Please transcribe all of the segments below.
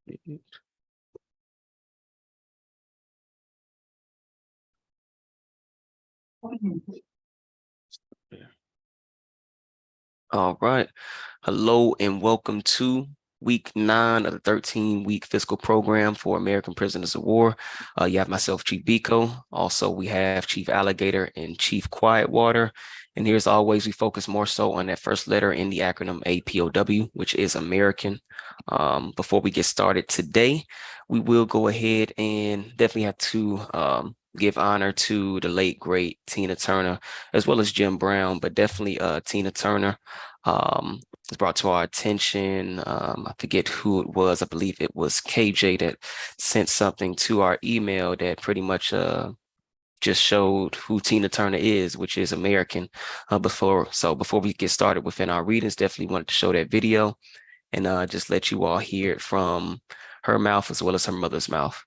All right. Hello and welcome to week 9 of the 13-week fiscal program for American Prisoners of War. You have myself, Chief Biko. Also, we have Chief Alligator and Chief Quietwater. And here's always, we focus more so on that first letter in the acronym APOW, which is American. Before we get started today, we will go ahead and definitely have to give honor to the late, great Tina Turner, as well as Jim Brown, but definitely Tina Turner. It's brought to our attention. I forget who it was. I believe it was KJ that sent something to our email that pretty much just showed who Tina Turner is, which is American. Before we get started within our readings, definitely wanted to show that video and just let you all hear it from her mouth as well as her mother's mouth.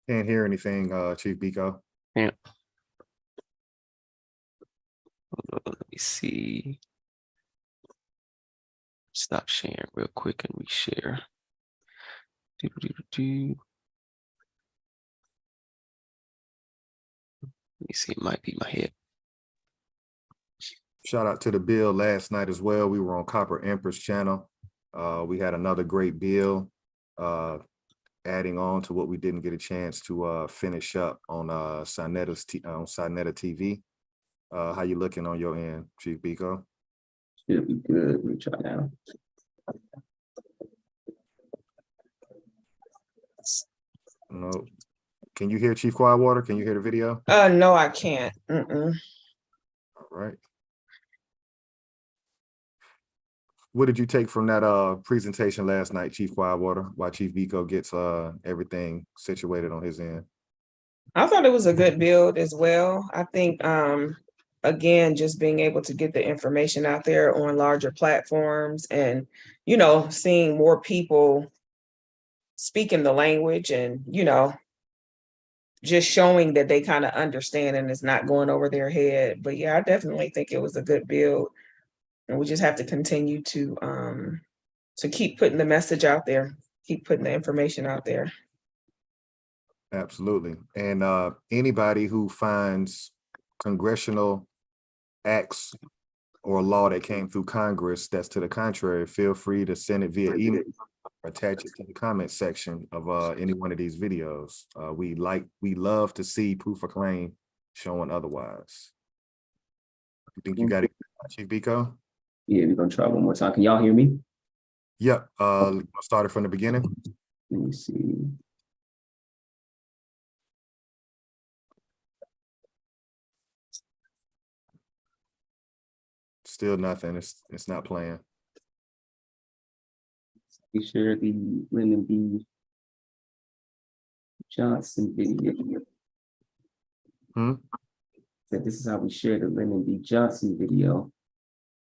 Can't hear anything, Chief Biko. Yeah. Let me see. Stop sharing real quick and reshare. Let me see, it might be my head. Shout out to the bill last night as well. We were on Copper Empress channel. We had another great bill adding on to what we didn't get a chance to finish up on Sinetta TV. How you looking on your end, Chief Biko? Should be good. We try now. No. Can you hear Chief Quietwater? Can you hear the video? No, I can't. All right. What did you take from that presentation last night, Chief Quietwater, while Chief Biko gets everything situated on his end? I thought it was a good build as well. I think, again, just being able to get the information out there on larger platforms and, you know, seeing more people speaking the language and, you know, just showing that they kind of understand and it's not going over their head. But yeah, I definitely think it was a good build. And we just have to continue to keep putting the message out there, keep putting the information out there. Absolutely. And anybody who finds congressional acts or law that came through Congress that's to the contrary, feel free to send it via email, attach it to the comment section of any one of these videos. We love to see proof of claim showing otherwise. You think you got it, Chief Biko? Yeah, we're gonna try one more time. Can y'all hear me? Yep. Started from the beginning. Let me see. Still nothing. It's not playing. We share the Lyndon B. Johnson video. So this is how we share the Lyndon B. Johnson video.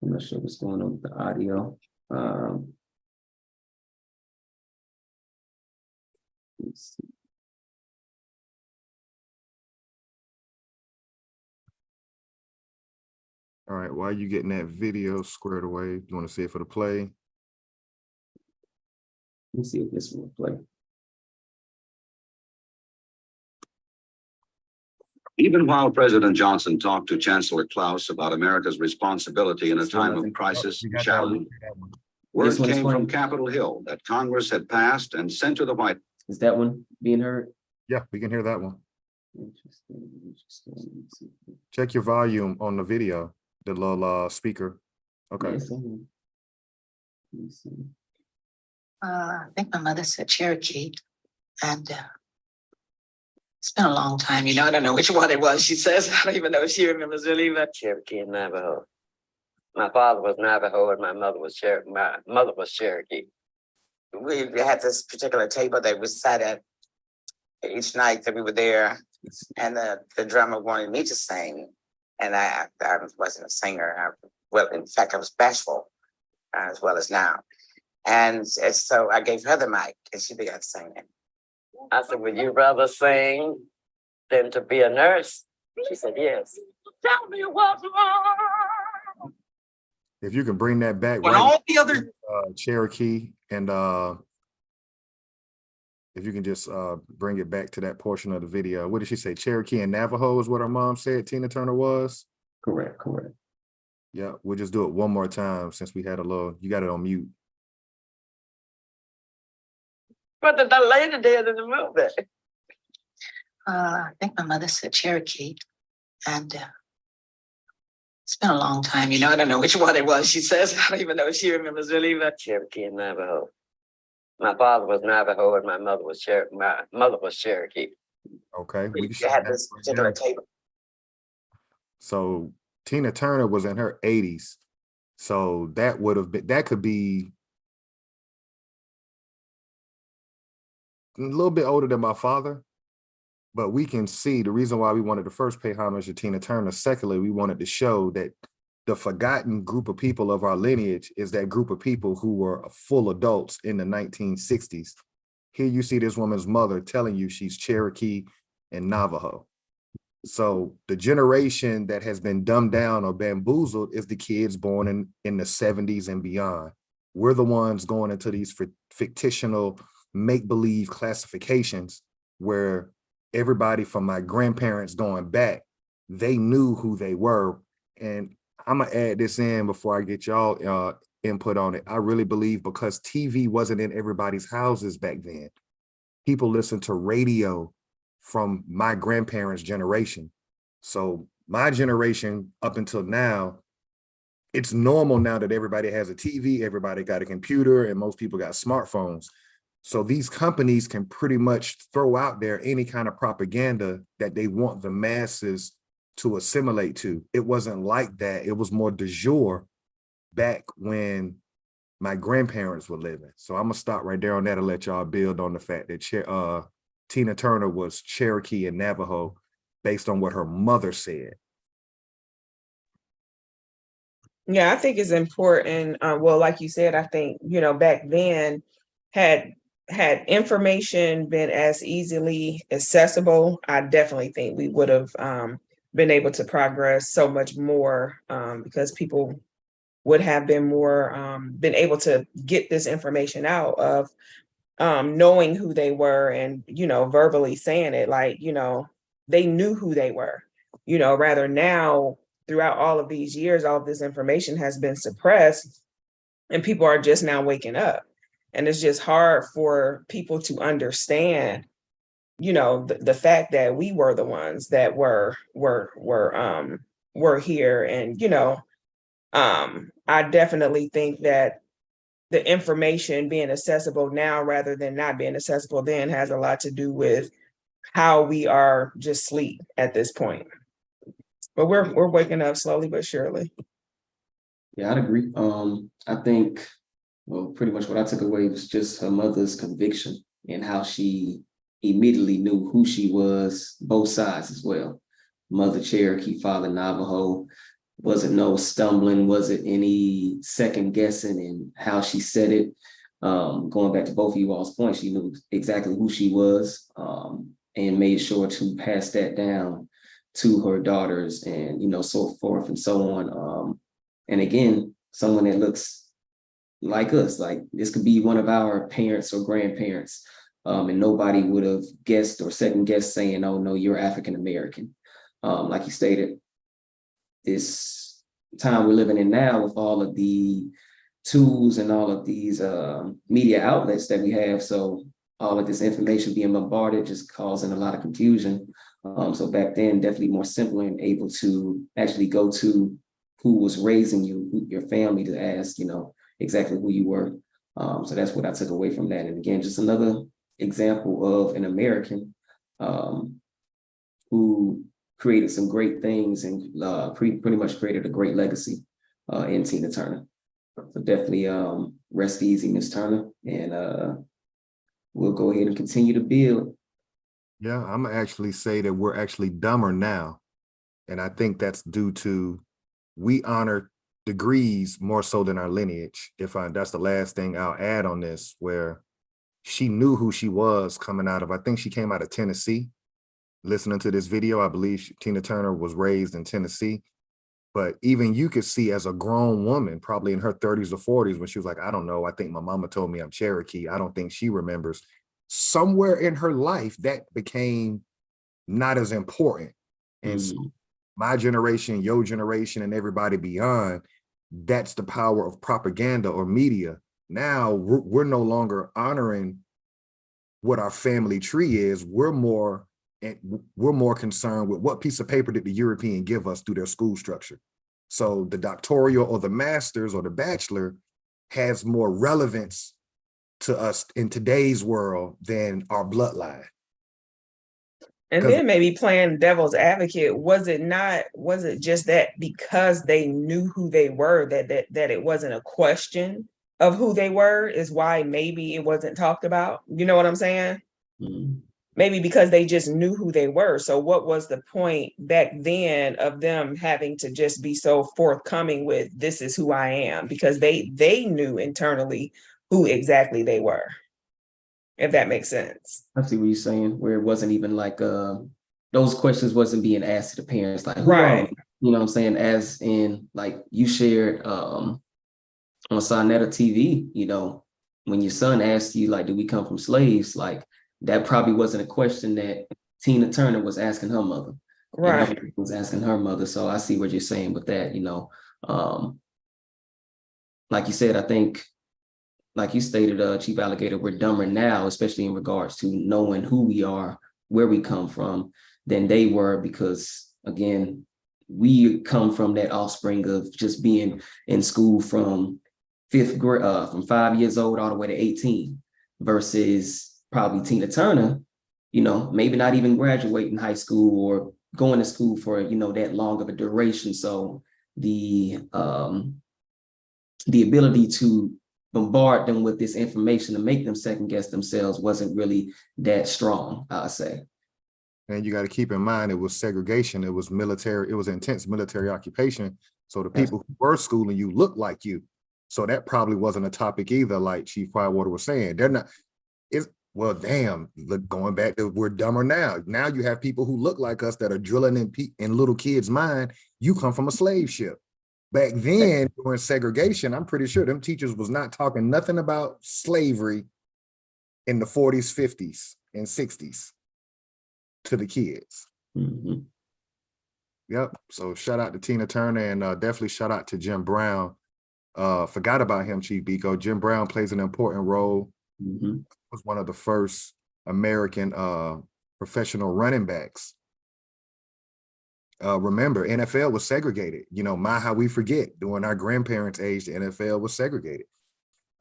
I'm not sure what's going on with the audio. Let's see. All right, while you getting that video squared away, you want to see it for the play? Let me see if this will play. Even while President Johnson talked to Chancellor Klaus about America's responsibility in a time of crisis and challenge, word came from Capitol Hill that Congress had passed and sent to the White House. Is that one being heard? Yeah, we can hear that one. Interesting. Check your volume on the video, the little speaker. Okay. Yes, let me see. I think my mother said Cherokee, and it's been a long time. You know, I don't know which one it was. She says I don't even know if she remembers really, but Cherokee and Navajo. My father was Navajo, and my mother was Cherokee. we had this particular table that we sat at each night that we were there, and the drummer wanted me to sing, and I wasn't a singer. Well, in fact, I was bashful as well as now. And so I gave her the mic and she began singing. I said, would you rather sing than to be a nurse? She said, yes. Tell me what's wrong. If you can bring that back, When right? all the other Cherokee, and if you can just bring it back to that portion of the video. What did she say? Cherokee and Navajo is what her mom said Tina Turner was? Correct, correct. Yeah, we'll just do it one more time since we had a little, you got it on mute. What did the lady did in the movie? I think my mother said Cherokee, and it's been a long time. You know, I don't know which one it was. She says I don't even know if she remembers really. But Cherokee and Navajo. My father was Navajo and my mother was Cherokee. Okay, we you had this particular table. So Tina Turner was in her 80s. So that would have been, that could be a little bit older than my father, but we can see the reason why we wanted to first pay homage to Tina Turner. Secondly, we wanted to show that the forgotten group of people of our lineage is that group of people who were full adults in the 1960s. Here you see this woman's mother telling you she's Cherokee and Navajo. So the generation that has been dumbed down or bamboozled is the kids born in the 70s and beyond. We're the ones going into these fictional make-believe classifications where everybody from my grandparents going back, they knew who they were. And I'm gonna add this in before I get y'all input on it. I really believe because TV wasn't in everybody's houses back then, people listened to radio from my grandparents' generation. So my generation up until now, it's normal now that everybody has a TV, everybody got a computer, and most people got smartphones. So these companies can pretty much throw out there any kind of propaganda that they want the masses to assimilate to. It wasn't like that. It was more de jour back when my grandparents were living. So I'm gonna stop right there on that and let y'all build on the fact that Tina Turner was Cherokee and Navajo based on what her mother said. Yeah, I think it's important. Well, like you said, I think, you know, back then had information been as easily accessible, I definitely think we would have been able to progress so much more because people would have been more been able to get this information out of knowing who they were and, you know, verbally saying it, like, you know, they knew who they were, you know, rather now throughout all of these years, all of this information has been suppressed and people are just now waking up. And it's just hard for people to understand, you know, the fact that we were the ones that were here. And, you know, I definitely think that the information being accessible now rather than not being accessible then has a lot to do with how we are just asleep at this point. But we're waking up slowly but surely. Yeah, I'd agree. I think, well, pretty much what I took away was just her mother's conviction and how she immediately knew who she was, both sides as well. Mother Cherokee, father Navajo. Wasn't no stumbling, wasn't any second guessing in how she said it. Going back to both of you all's points, she knew exactly who she was and made sure to pass that down to her daughters and, you know, so forth and so on. And again, someone that looks like us, like this could be one of our parents or grandparents, and nobody would have guessed or second guessed saying, oh no, you're African-American. Like you stated, this time we're living in now with all of the tools and all of these media outlets that we have. So all of this information being bombarded, just causing a lot of confusion. So back then, definitely more simple and able to actually go to who was raising you, your family, to ask, you know, exactly who you were. So that's what I took away from that. And again, just another example of an American who created some great things and pretty much created a great legacy in Tina Turner. So definitely rest easy, Miss Turner, and we'll go ahead and continue to build. Yeah, I'm gonna actually say that we're actually dumber now. And I think that's due to we honor degrees more so than our lineage. That's the last thing I'll add on this, where she knew who she was coming out of, I think she came out of Tennessee. Listening to this video, I believe Tina Turner was raised in Tennessee. But even you could see as a grown woman, probably in her 30s or 40s, when she was like, I don't know, I think my mama told me I'm Cherokee. I don't think she remembers. Somewhere in her life, that became not as important. And so my generation, your generation, and everybody beyond, that's the power of propaganda or media. Now we're no longer honoring what our family tree is. We're more concerned with what piece of paper did the European give us through their school structure. So the doctoral or the master's or the bachelor has more relevance to us in today's world than our bloodline. And then maybe playing devil's advocate, was it just that because they knew who they were, that it wasn't a question of who they were, is why maybe it wasn't talked about? You know what I'm saying? Maybe because they just knew who they were. So what was the point back then of them having to just be so forthcoming with, this is who I am? Because they knew internally who exactly they were, if that makes sense. I see what you're saying, where it wasn't even like those questions wasn't being asked to the parents, like, who Right. are we? You know what I'm saying? As in, like you shared on Sonetta TV, you know, when your son asked you, like, do we come from slaves? Like, that probably wasn't a question that Tina Turner was asking her mother. Right. You know, was asking her mother. So I see what you're saying with that, you know. Like you said, I think, like you stated, Chief Alligator, we're dumber now, especially in regards to knowing who we are, where we come from, than they were, because again, we come from that offspring of just being in school from 5th grade, from 5 years old all the way to 18, versus probably Tina Turner, you know, maybe not even graduating high school or going to school for, you know, that long of a duration. So the ability to bombard them with this information to make them second guess themselves wasn't really that strong, I'll say. And you got to keep in mind, it was segregation. It was military. It was intense military occupation. So the people who were schooling you look like you. So that probably wasn't a topic either, like Chief Firewater was saying. They're not, well, damn, look, going back to, we're dumber now. Now you have people who look like us that are drilling in little kids' mind, you come from a slave ship. Back then, during segregation, I'm pretty sure them teachers was not talking nothing about slavery in the 40s, 50s, and 60s to the kids. Yep. So shout out to Tina Turner, and definitely shout out to Jim Brown. Forgot about him, Chief Biko. Jim Brown plays an important role. Was one of the first American professional running backs. Remember, NFL was segregated. You know, how we forget, during our grandparents' age, the NFL was segregated.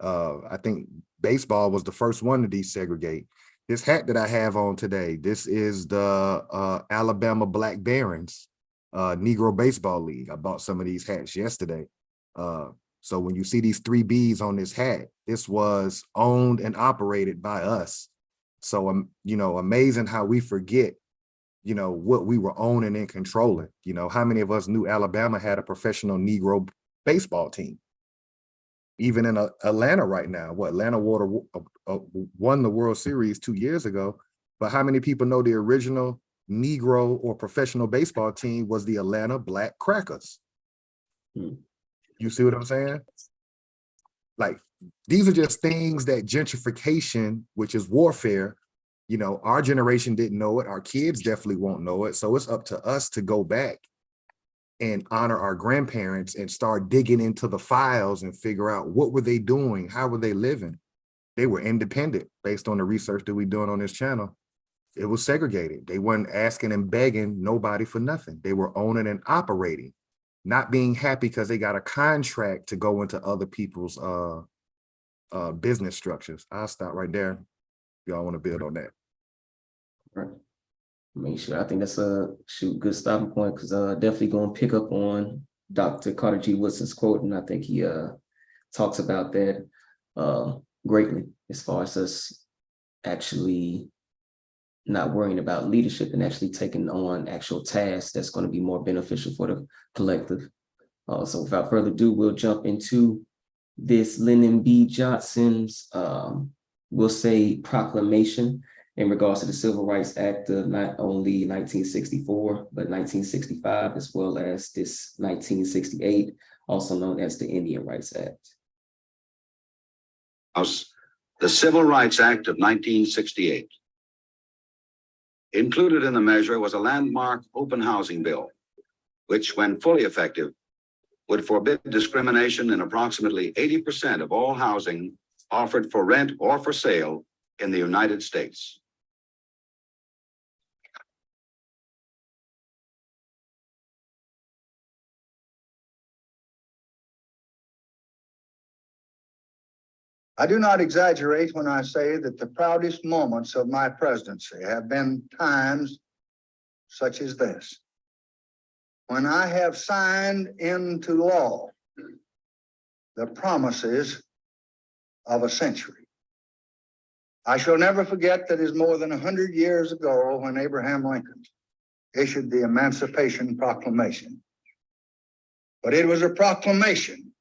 I think baseball was the first one to desegregate. This hat that I have on today, this is the Alabama Black Barons Negro Baseball League. I bought some of these hats yesterday. So when you see these 3 Bs on this hat, this was owned and operated by us. So, you know, amazing how we forget, you know, what we were owning and controlling. You know, how many of us knew Alabama had a professional Negro baseball team? Even in Atlanta right now, Atlanta won the World Series 2 years ago, but how many people know the original Negro or professional baseball team was the Atlanta Black Crackers? You see what I'm saying? Like, these are just things that gentrification, which is warfare, you know, our generation didn't know it. Our kids definitely won't know it. So it's up to us to go back and honor our grandparents and start digging into the files and figure out, what were they doing? How were they living? They were independent based on the research that we're doing on this channel. It was segregated. They weren't asking and begging nobody for nothing. They were owning and operating, not being happy because they got a contract to go into other people's business structures. I'll stop right there. Y'all want to build on that. Right. Make sure. I think that's a good stopping point, because definitely going to pick up on Dr. Carter G. Woodson's quote, and I think he talks about that greatly, as far as us actually not worrying about leadership and actually taking on actual tasks that's going to be more beneficial for the collective. So without further ado, we'll jump into this Lyndon B. Johnson's, we'll say, proclamation in regards to the Civil Rights Act of not only 1964, but 1965, as well as this 1968, also known as the Indian Rights Act. The Civil Rights Act of 1968. Included in the measure was a landmark open housing bill, which, when fully effective, would forbid discrimination in approximately 80% of all housing offered for rent or for sale in the United States. I do not exaggerate when I say that the proudest moments of my presidency have been times such as this, when I have signed into law the promises of a century. I shall never forget that it is more than 100 years ago when Abraham Lincoln issued the Emancipation Proclamation. But it was a proclamation.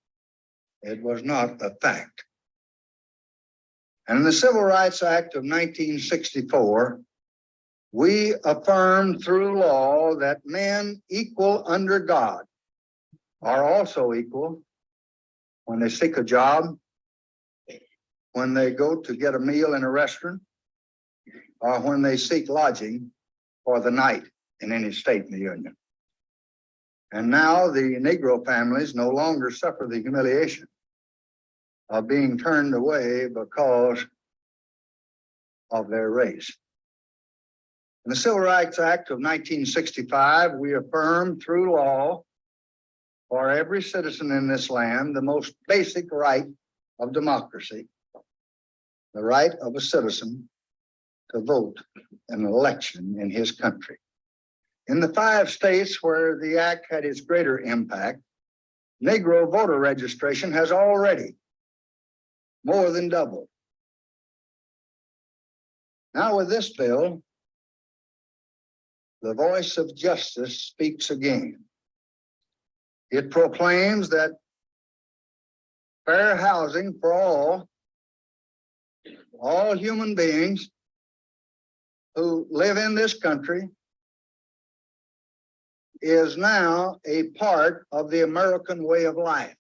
It was not a fact. And in the Civil Rights Act of 1964, we affirmed through law that men equal under God are also equal when they seek a job, when they go to get a meal in a restaurant, or when they seek lodging for the night in any state in the Union. And now the Negro families no longer suffer the humiliation of being turned away because of their race. In the Civil Rights Act of 1965, we affirmed through law for every citizen in this land the most basic right of democracy, the right of a citizen to vote in an election in his country. In the 5 states where the act had its greater impact, Negro voter registration has already more than doubled. Now with this bill, the voice of justice speaks again. It proclaims that fair housing for all human beings who live in this country is now a part of the American way of life.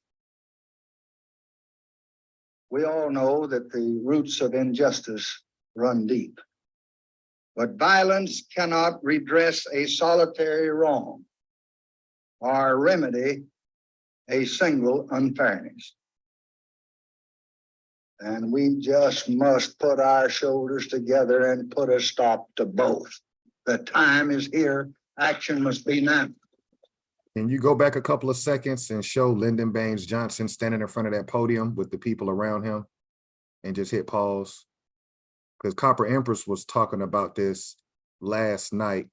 We all know that the roots of injustice run deep, but violence cannot redress a solitary wrong or remedy a single unfairness. And we just must put our shoulders together and put a stop to both. The time is here. Action must be now. Can you go back a couple of seconds and show Lyndon Baines Johnson standing in front of that podium with the people around him and just hit pause? Because Copper Empress was talking about this last night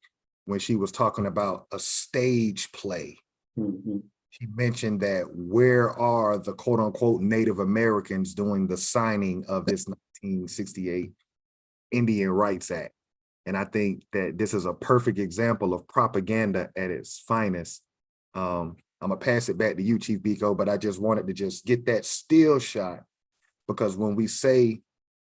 when she was talking about a stage play. Mm-hmm. She mentioned that where are the quote unquote Native Americans doing the signing of this 1968 Indian Rights Act? And I think that this is a perfect example of propaganda at its finest. I'm gonna pass it back to you, Chief Biko, but I just wanted to just get that still shot, because when we say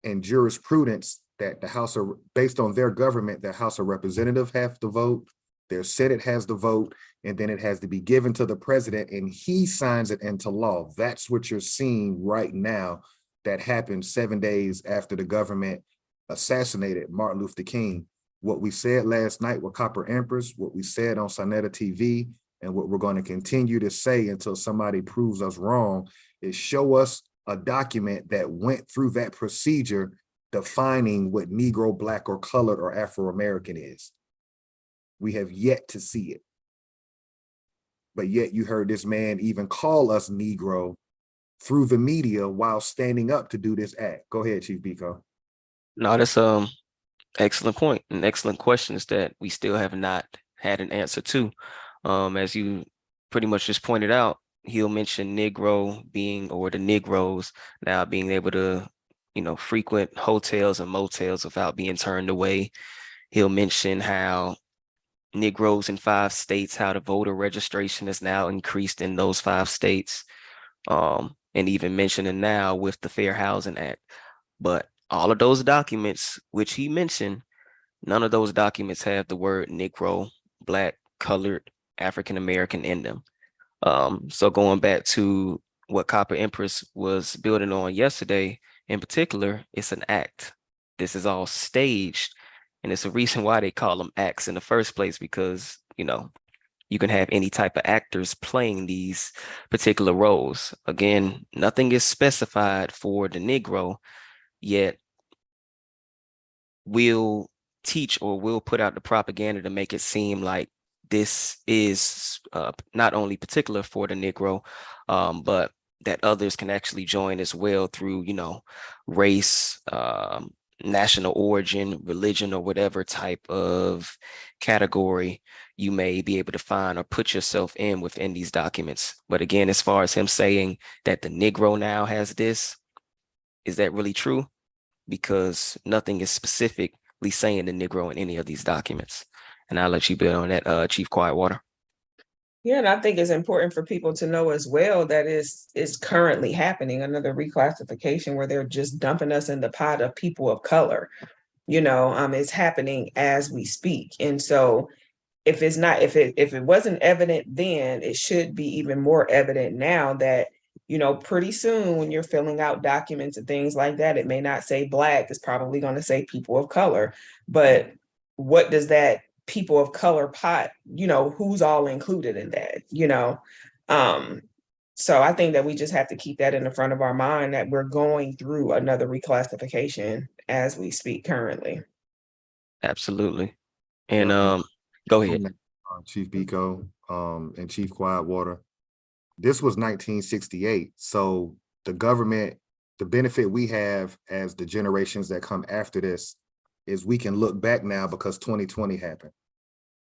in jurisprudence that the House of, based on their government, the House of Representatives have to vote, their Senate has to vote, and then it has to be given to the president and he signs it into law. That's what you're seeing right now that happened 7 days after the government assassinated Martin Luther King. What we said last night with Copper Empress, what we said on Sonetta TV, and what we're going to continue to say until somebody proves us wrong is show us a document that went through that procedure defining what Negro, Black, or colored or Afro-American is. We have yet to see it. But yet you heard this man even call us Negro through the media while standing up to do this act. Go ahead, Chief Biko. No, that's excellent point. An excellent questions that we still have not had an answer to. As you pretty much just pointed out, he'll mention Negro being, or the Negroes now being able to, frequent hotels and motels without being turned away. He'll mention how Negroes in 5 states, how the voter registration is now increased in those 5 states, and even mentioning now with the Fair Housing Act. But all of those documents, which he mentioned, none of those documents have the word Negro, Black, colored, African American in them. So going back to what Copper Empress was building on yesterday, in particular, it's an act. This is all staged, and it's a reason why they call them acts in the first place, because, you know, you can have any type of actors playing these particular roles. Again, nothing is specified for the Negro, yet we'll teach or we'll put out the propaganda to make it seem like this is not only particular for the Negro, but that others can actually join as well through, you know, race, national origin, religion, or whatever type of category you may be able to find or put yourself in within these documents. But again, as far as him saying that the Negro now has this, is that really true? Because nothing is specifically saying the Negro in any of these documents. And I'll let you build on that, Chief Quietwater. Yeah, and I think it's important for people to know as well that is currently happening, another reclassification where they're just dumping us in the pot of people of color. You know, it's happening as we speak. And so if it wasn't evident then, it should be even more evident now that, you know, pretty soon when you're filling out documents and things like that, it may not say Black, it's probably going to say people of color. But what does that people of color pot, you know, who's all included in that, you know? So I think that we just have to keep that in the front of our mind, that we're going through another reclassification as we speak currently. Absolutely. And Yeah. go ahead. Chief Biko, and Chief Quietwater. This was 1968. So the government, the benefit we have as the generations that come after this is we can look back now because 2020 happened.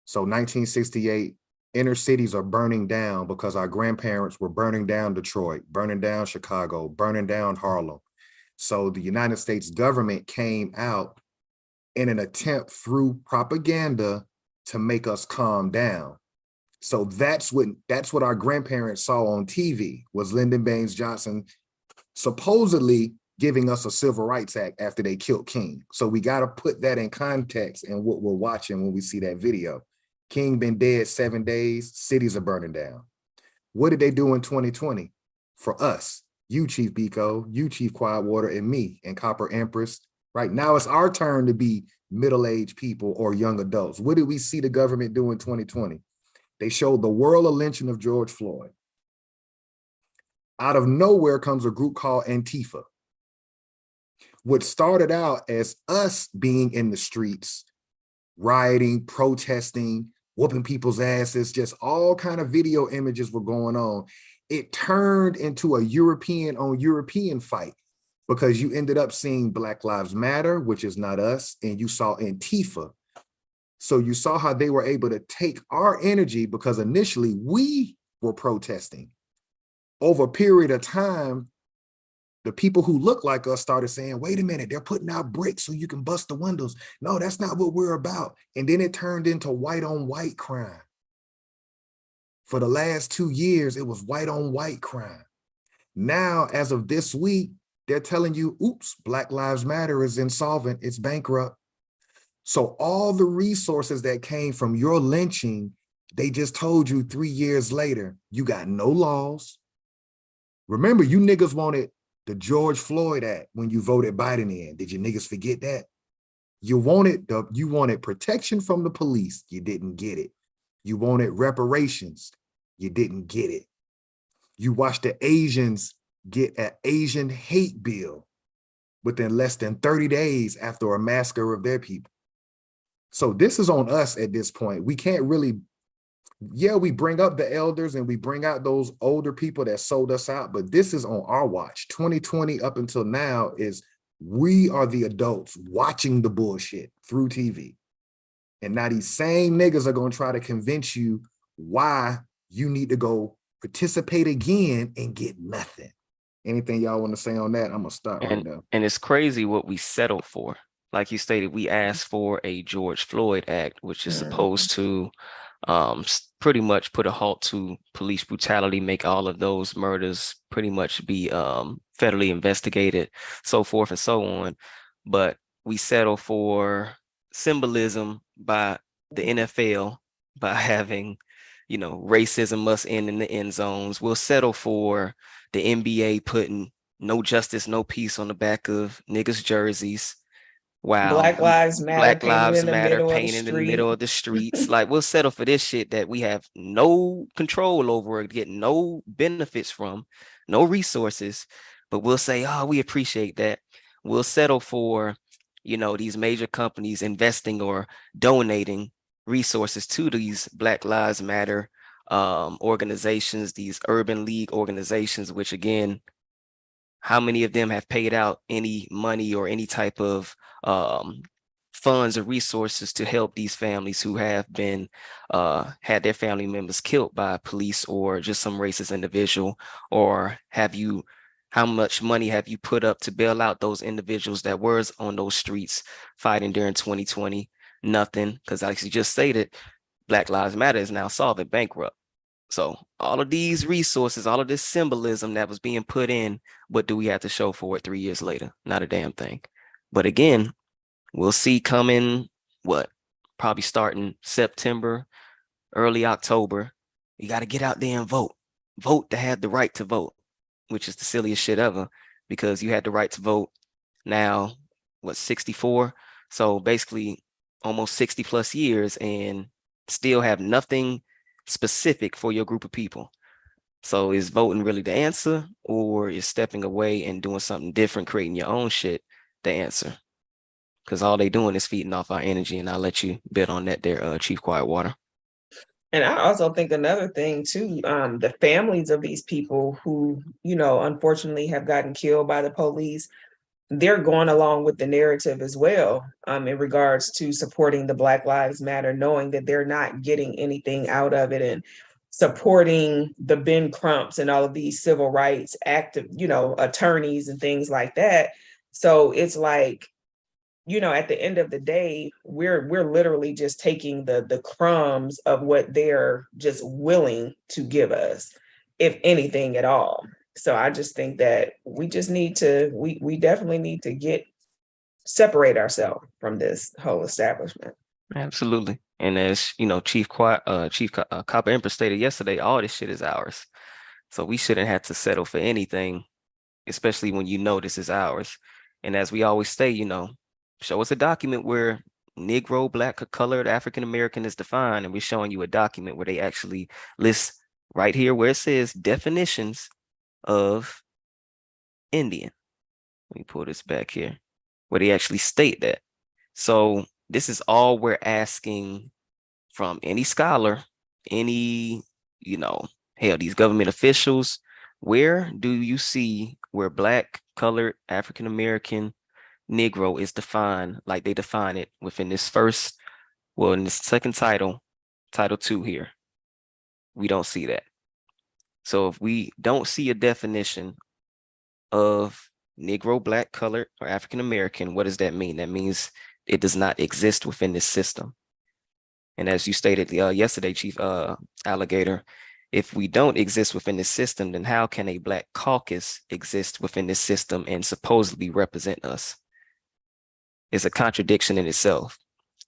So 1968, inner cities are burning down because our grandparents were burning down Detroit, burning down Chicago, burning down Harlem. So the United States government came out in an attempt through propaganda to make us calm down. So that's what our grandparents saw on TV, was Lyndon Baines Johnson supposedly giving us a Civil Rights Act after they killed King. So we got to put that in context in what we're watching when we see that video. King been dead 7 days, cities are burning down. What did they do in 2020? For us, you, Chief Biko, you, Chief Quietwater, and me, and Copper Empress. Right now it's our turn to be middle-aged people or young adults. What did we see the government do in 2020? They showed the world a lynching of George Floyd. Out of nowhere comes a group called Antifa. What started out as us being in the streets, rioting, protesting, whooping people's asses, just all kind of video images were going on. It turned into a European on European fight, because you ended up seeing Black Lives Matter, which is not us, and you saw Antifa. So you saw how they were able to take our energy, because initially we were protesting. Over a period of time, the people who look like us started saying, wait a minute, they're putting out bricks so you can bust the windows. No, that's not what we're about. And then it turned into white on white crime. For the last 2 years, it was white on white crime. Now, as of this week, they're telling you, oops, Black Lives Matter is insolvent, it's bankrupt. So all the resources that came from your lynching, they just told you 3 years later, you got no laws. Remember, you niggas wanted the George Floyd Act when you voted Biden in. Did you niggas forget that? You wanted protection from the police. You didn't get it. You wanted reparations. You didn't get it. You watched the Asians get an Asian hate bill within less than 30 days after a massacre of their people. So this is on us at this point. We can't really, yeah, we bring up the elders and we bring out those older people that sold us out, but this is on our watch. 2020 up until now is we are the adults watching the bullshit through TV. And now these same niggas are going to try to convince you why you need to go participate again and get nothing. Anything y'all want to say on that? I'm going to start right now. And it's crazy what we settled for. like you stated, we asked for a George Floyd Act, which is supposed to pretty much put a halt to police brutality, make all of those murders pretty much be federally investigated, so forth and so on. But we settle for symbolism by the NFL by having, you know, racism must end in the end zones. We'll settle for the NBA putting no justice, no peace on the back of niggas' jerseys. Wow. Black Lives Matter Black painted Lives in the Matter middle of the painted in the street. middle of the streets. Like, we'll settle for this shit that we have no control over, get no benefits from, no resources. But we'll say, oh, we appreciate that. We'll settle for, you know, these major companies investing or donating resources to these Black Lives Matter organizations, these urban league organizations, which again, how many of them have paid out any money or any type of funds or resources to help these families who have been had their family members killed by police or just some racist individual? Or have you, how much money have you put up to bail out those individuals that were on those streets fighting during 2020? Nothing, because like you just stated, Black Lives Matter is now solvent bankrupt. So all of these resources, all of this symbolism that was being put in, what do we have to show for it 3 years later? Not a damn thing. But again, we'll see coming, what, probably starting September, early October. You got to get out there and vote. Vote to have the right to vote, which is the silliest shit ever, because you had the right to vote now, what, 64? So basically almost 60 plus years and still have nothing specific for your group of people. So is voting really the answer, or is stepping away and doing something different, creating your own shit, the answer? Because all they doing is feeding off our energy, and I'll let you bet on that there, Chief Quietwater. And I also think another thing too, the families of these people who, you know, unfortunately have gotten killed by the police, they're going along with the narrative as well, in regards to supporting the Black Lives Matter, knowing that they're not getting anything out of it, and supporting the Ben Crumps and all of these civil rights active, you know, attorneys and things like that. So it's like, you know, at the end of the day, we're literally just taking the crumbs of what they're just willing to give us, if anything at all. So I just think that we just need to, we definitely need to separate ourselves from this whole establishment. Absolutely. And as you know, Chief Copper Empress stated yesterday, all this shit is ours. So we shouldn't have to settle for anything, especially when you know this is ours. And as we always say, you know, show us a document where Negro, Black, or colored African American is defined, and we're showing you a document where they actually list right here where it says definitions of Indian. Let me pull this back here, where they actually state that. So this is all we're asking from any scholar, any, you know, hell, these government officials. Where do you see where Black, colored, African American, Negro is defined like they define it within this first, well, in this second title, Title 2 here? We don't see that. So if we don't see a definition of Negro, Black, colored, or African American, what does that mean? That means it does not exist within this system. And as you stated yesterday, Chief Alligator, if we don't exist within this system, then how can a Black caucus exist within this system and supposedly represent us? It's a contradiction in itself.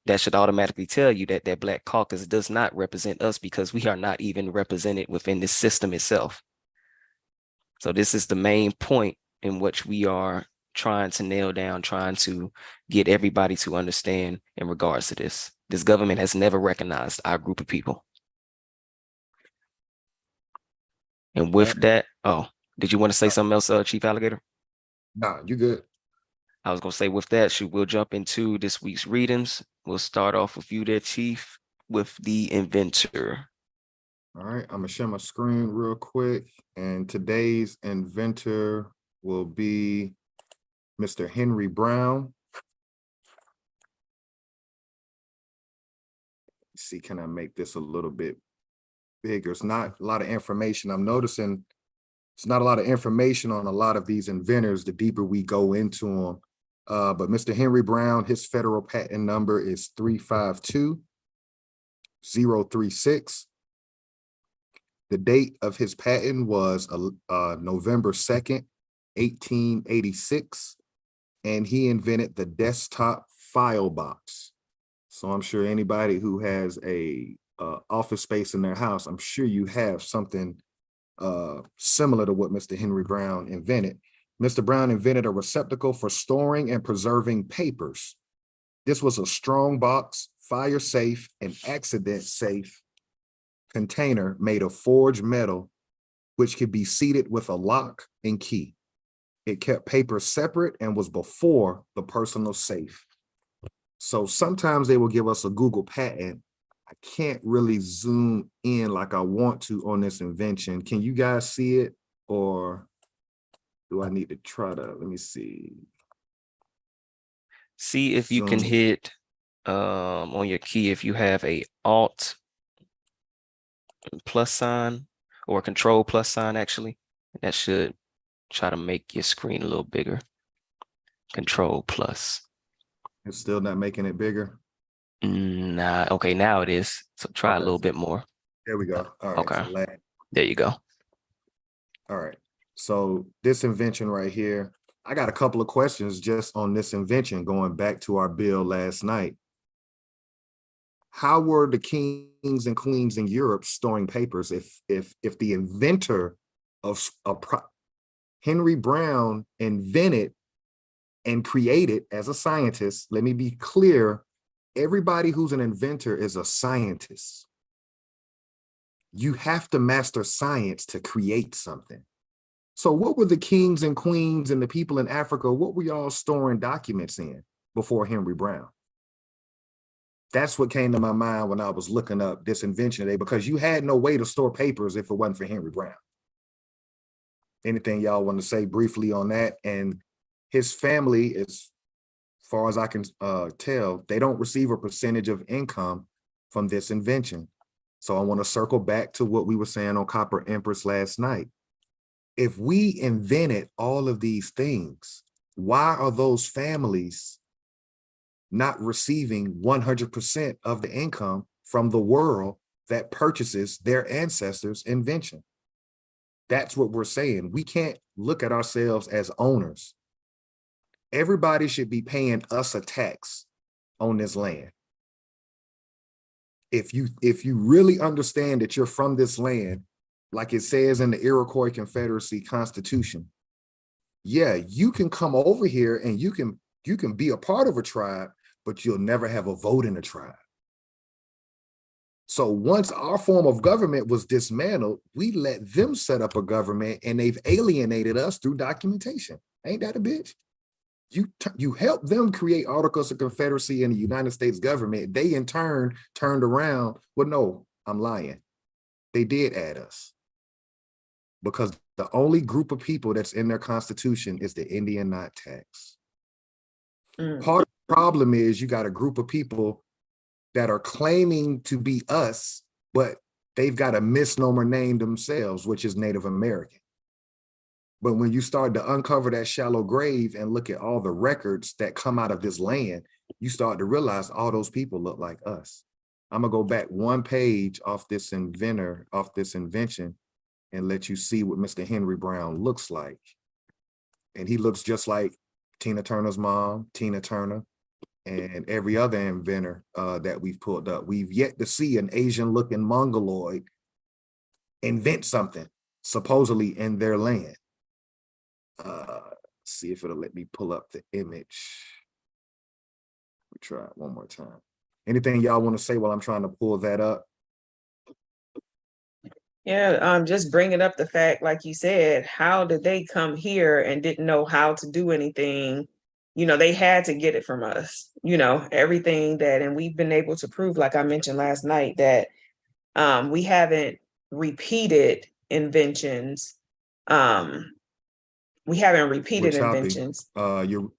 That should automatically tell you that that Black caucus does not represent us, because we are not even represented within this system itself. So this is the main point in which we are trying to nail down, trying to get everybody to understand in regards to this. This government has never recognized our group of people. And with that, oh, did you want to say something else, Chief Alligator? Nah, you good. I was going to say with that, we'll jump into this week's readings. We'll start off with you there, Chief, with the inventor. All right, I'm gonna share my screen real quick. And today's inventor will be Mr. Henry Brown. Let's see, can I make this a little bit bigger? It's not a lot of information. I'm noticing it's not a lot of information on a lot of these inventors the deeper we go into them. But Mr. Henry Brown, his federal patent number is 352036. The date of his patent was November 2nd, 1886, and he invented the desktop file box. So I'm sure anybody who has a office space in their house, I'm sure you have something similar to what Mr. Henry Brown invented. Mr. Brown invented a receptacle for storing and preserving papers. This was a strong box, fire safe, and accident safe container made of forged metal, which could be seated with a lock and key. It kept papers separate and was before the personal safe. So sometimes they will give us a Google patent. I can't really zoom in like I want to on this invention. Can you guys see it, or do I need to try to, let me see. See if you can hit on your key, if you have a Alt plus sign or Control plus sign, actually. That should try to make your screen a little bigger. Control plus. It's still not making it bigger. Nah, okay, now it is. So try a little bit more. There we go. All right. Okay. So there you go. All right. So this invention right here, I got a couple of questions just on this invention going back to our bill last night. How were the kings and queens in Europe storing papers if the inventor of Henry Brown invented and created as a scientist? Let me be clear, everybody who's an inventor is a scientist. You have to master science to create something. So what were the kings and queens and the people in Africa, what were y'all storing documents in before Henry Brown? That's what came to my mind when I was looking up this invention today, because you had no way to store papers if it wasn't for Henry Brown. Anything y'all want to say briefly on that? And his family, as far as I can tell, they don't receive a percentage of income from this invention. So I want to circle back to what we were saying on Copper Empress last night. If we invented all of these things, why are those families not receiving 100% of the income from the world that purchases their ancestors' invention? That's what we're saying. We can't look at ourselves as owners. Everybody should be paying us a tax on this land. If you really understand that you're from this land, like it says in the Iroquois Confederacy Constitution, yeah, you can come over here and you can be a part of a tribe, but you'll never have a vote in a tribe. So once our form of government was dismantled, we let them set up a government and they've alienated us through documentation. Ain't that a bitch? You helped them create Articles of Confederacy in the United States government. They in turn turned around. Well, no, I'm lying. They did add us, because the only group of people that's in their constitution is the Indian not tax. Part of the problem is you got a group of people that are claiming to be us, but they've got a misnomer name themselves, which is Native American. But when you start to uncover that shallow grave and look at all the records that come out of this land, you start to realize all those people look like us. I'm gonna go back one page off this invention, and let you see what Mr. Henry Brown looks like. And he looks just like Tina Turner's mom, Tina Turner, and every other inventor that we've pulled up. We've yet to see an Asian-looking Mongoloid invent something supposedly in their land. See if it'll let me pull up the image. Let me try it one more time. Anything y'all want to say while I'm trying to pull that up? Yeah, just bringing up the fact, like you said, how did they come here and didn't know how to do anything? You know, they had to get it from us, you know, everything that, and we've been able to prove, like I mentioned last night, that we haven't repeated inventions. We haven't repeated inventions. You're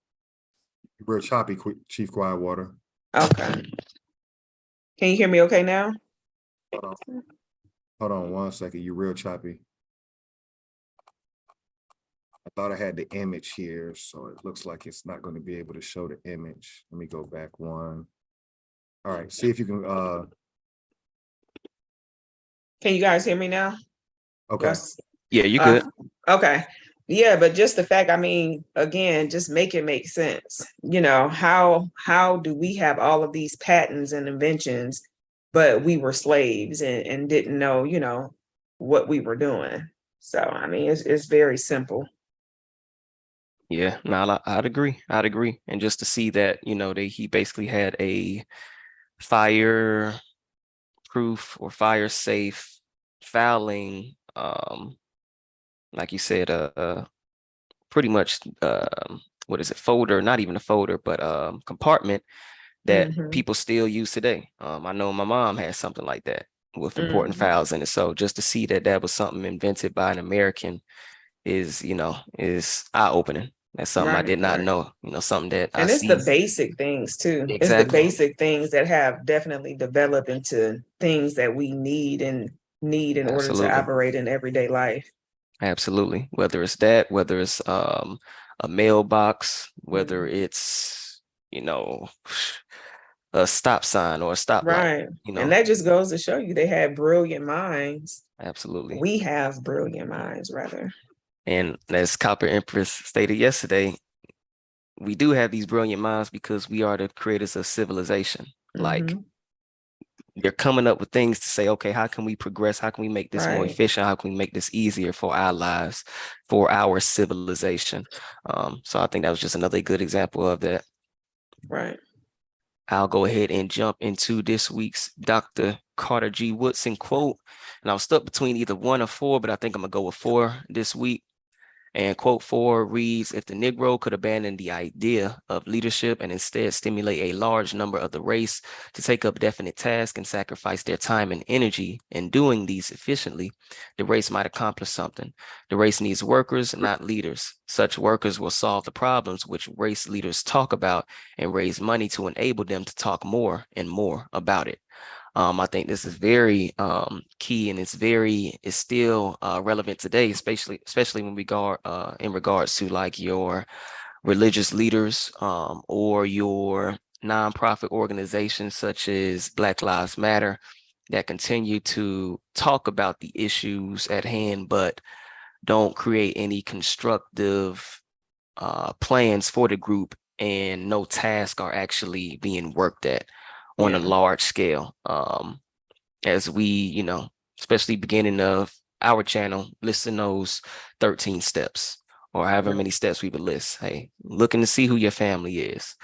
real choppy, Chief Quietwater. Okay. Can you hear me okay now? Hold on 1 second. You're real choppy. I thought I had the image here, so it looks like it's not going to be able to show the image. Let me go back one. All right, see if you can Can you guys hear me now? okay. Yes. Yeah, you good. Okay. Yeah, but just the fact, I mean, again, just make it make sense. You know, how do we have all of these patents and inventions, but we were slaves and didn't know, you know, what we were doing. So I mean, it's very simple. Yeah, no, I'd agree. I'd agree. And just to see that, you know, he basically had a fire proof or fire safe filing, like you said, pretty much what is it, folder, not even a folder, but compartment that Mhm. people still use today. I know my mom has something like that with important Mhm. files in it. So just to see that that was something invented by an American is, you know, is eye-opening. That's something I Right, did not right. know, you know, something that I And it's the see. basic things too. It's the Exactly. basic things that have definitely developed into things that we need in order to Absolutely. operate in everyday life. Absolutely. Whether it's that, whether it's a mailbox, whether Mhm. it's, you know, a stop sign or a stoplight, Right. you And know. that just goes to show you they had brilliant minds. Absolutely. We have brilliant minds, rather. And as Copper Empress stated yesterday, we do have these brilliant minds because we are the creators of civilization. Like Mhm. they're coming up with things to say, okay, how can we progress? How can we make this more Right, efficient? How can we make this easier for our lives, for our civilization? So I think that was just another good example of that. right. I'll go ahead and jump into this week's Dr. Carter G. Woodson quote. And I was stuck between either 1 or 4, but I think I'm gonna go with 4 this week. And quote 4 reads, if the Negro could abandon the idea of leadership and instead stimulate a large number of the race to take up definite tasks and sacrifice their time and energy in doing these efficiently, the race might accomplish something. The race needs workers, not leaders. Such workers will solve the problems which race leaders talk about and raise money to enable them to talk more and more about it. I think this is very key, and it's still relevant today, especially when we go in regards to like your religious leaders or your nonprofit organizations such as Black Lives Matter that continue to talk about the issues at hand, but don't create any constructive plans for the group, and no tasks are actually being worked at on a Yeah. large scale. As we, you know, especially beginning of our channel, listen those 13 steps or however Right. many steps we would list. Hey, looking to see who your family is.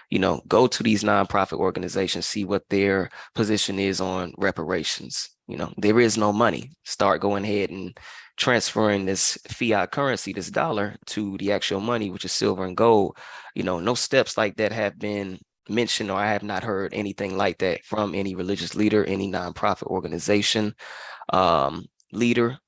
You know, go to these nonprofit organizations, see what their position is on reparations. You know, there is no money. Start going ahead and transferring this fiat currency, this dollar, to the actual money, which is silver and gold. You know, no steps like that have been mentioned, or I have not heard anything like that from any religious leader, any nonprofit organization leader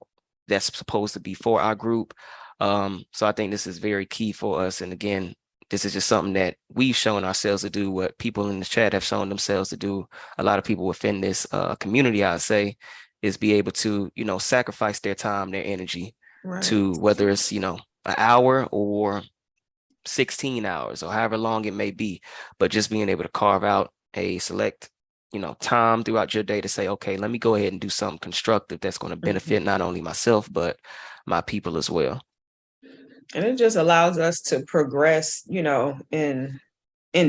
that's supposed to be for our group. So I think this is very key for us. And again, this is just something that we've shown ourselves to do, what people in the chat have shown themselves to do. A lot of people within this community, I'd say, is be able to, you know, sacrifice their time, their energy Right. to whether it's, you know, an hour or 16 hours or however long it may be, but just being able to carve out a select, you know, time throughout your day to say, okay, let me go ahead and do something constructive that's going to benefit not only myself, but my people as well. And it just allows us to progress, you know, in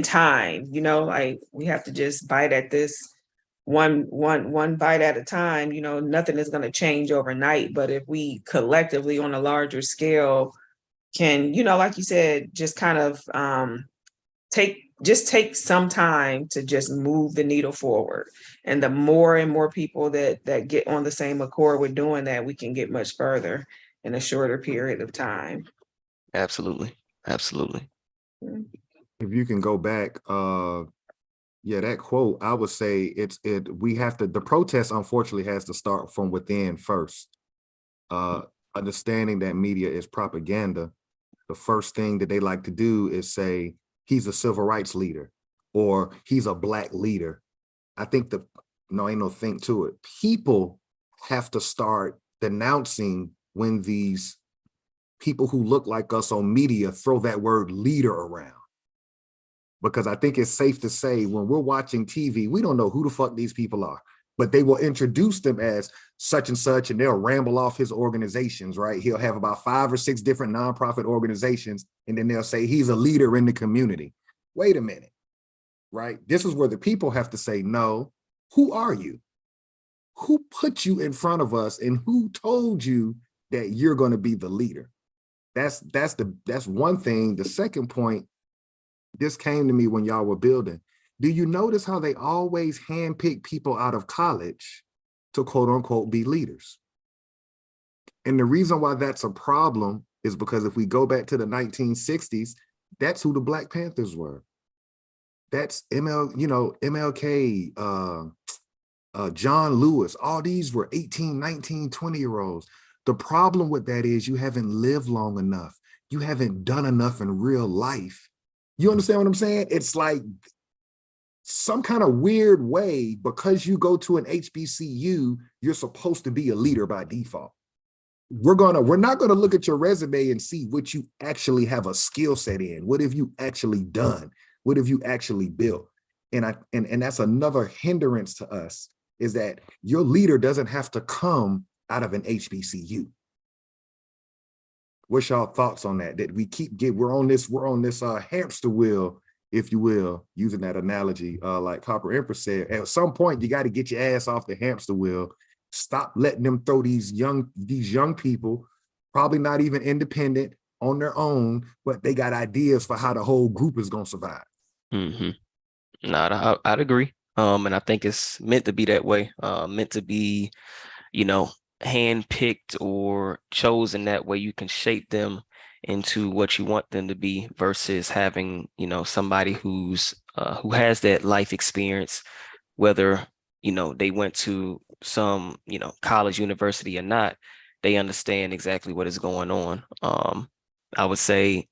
time, you know, like we have to just bite at this one bite at a time. You know, nothing is going to change overnight, but if we collectively on a larger scale can, you know, like you said, just kind of take some time to just move the needle forward. And the more and more people that get on the same accord with doing that, we can get much further in a shorter period of time. Absolutely. Absolutely. If you can go back, yeah, that quote, I would say we have to, the protest unfortunately has to start from within first. Understanding that media is propaganda, the first thing that they like to do is say, he's a civil rights leader or he's a Black leader. I think no, ain't no think to it. People have to start denouncing when these people who look like us on media throw that word leader around. Because I think it's safe to say when we're watching TV, we don't know who the fuck these people are, but they will introduce them as such and they'll ramble off his organizations, right? He'll have about 5 or 6 different nonprofit organizations, and then they'll say he's a leader in the community. Wait a minute, right? This is where the people have to say, no, who are you? Who put you in front of us, and who told you that you're going to be the leader? That's one thing. The second point, this came to me when y'all were building. Do you notice how they always handpick people out of college to quote unquote be leaders? And the reason why that's a problem is because if we go back to the 1960s, that's who the Black Panthers were. That's MLK, John Lewis, all these were 18, 19, 20-year-olds. The problem with that is you haven't lived long enough. You haven't done enough in real life. You understand what I'm saying? It's like some kind of weird way, because you go to an HBCU, you're supposed to be a leader by default. We're not gonna look at your resume and see what you actually have a skill set in. What have you actually done? What have you actually built? And that's another hindrance to us, is that your leader doesn't have to come out of an HBCU. What's y'all thoughts on that? That we're on this hamster wheel, if you will, using that analogy, like Copper Empress said. At some point, you got to get your ass off the hamster wheel. Stop letting them throw these young people, probably not even independent on their own, but they got ideas for how the whole group is gonna survive. Mm-hmm. No, I'd agree. And I think it's meant to be that way. Meant to be, handpicked or chosen that way you can shape them into what you want them to be, versus having, somebody who has that life experience, whether, they went to some, college, university or not, they understand exactly what is going on. I would say,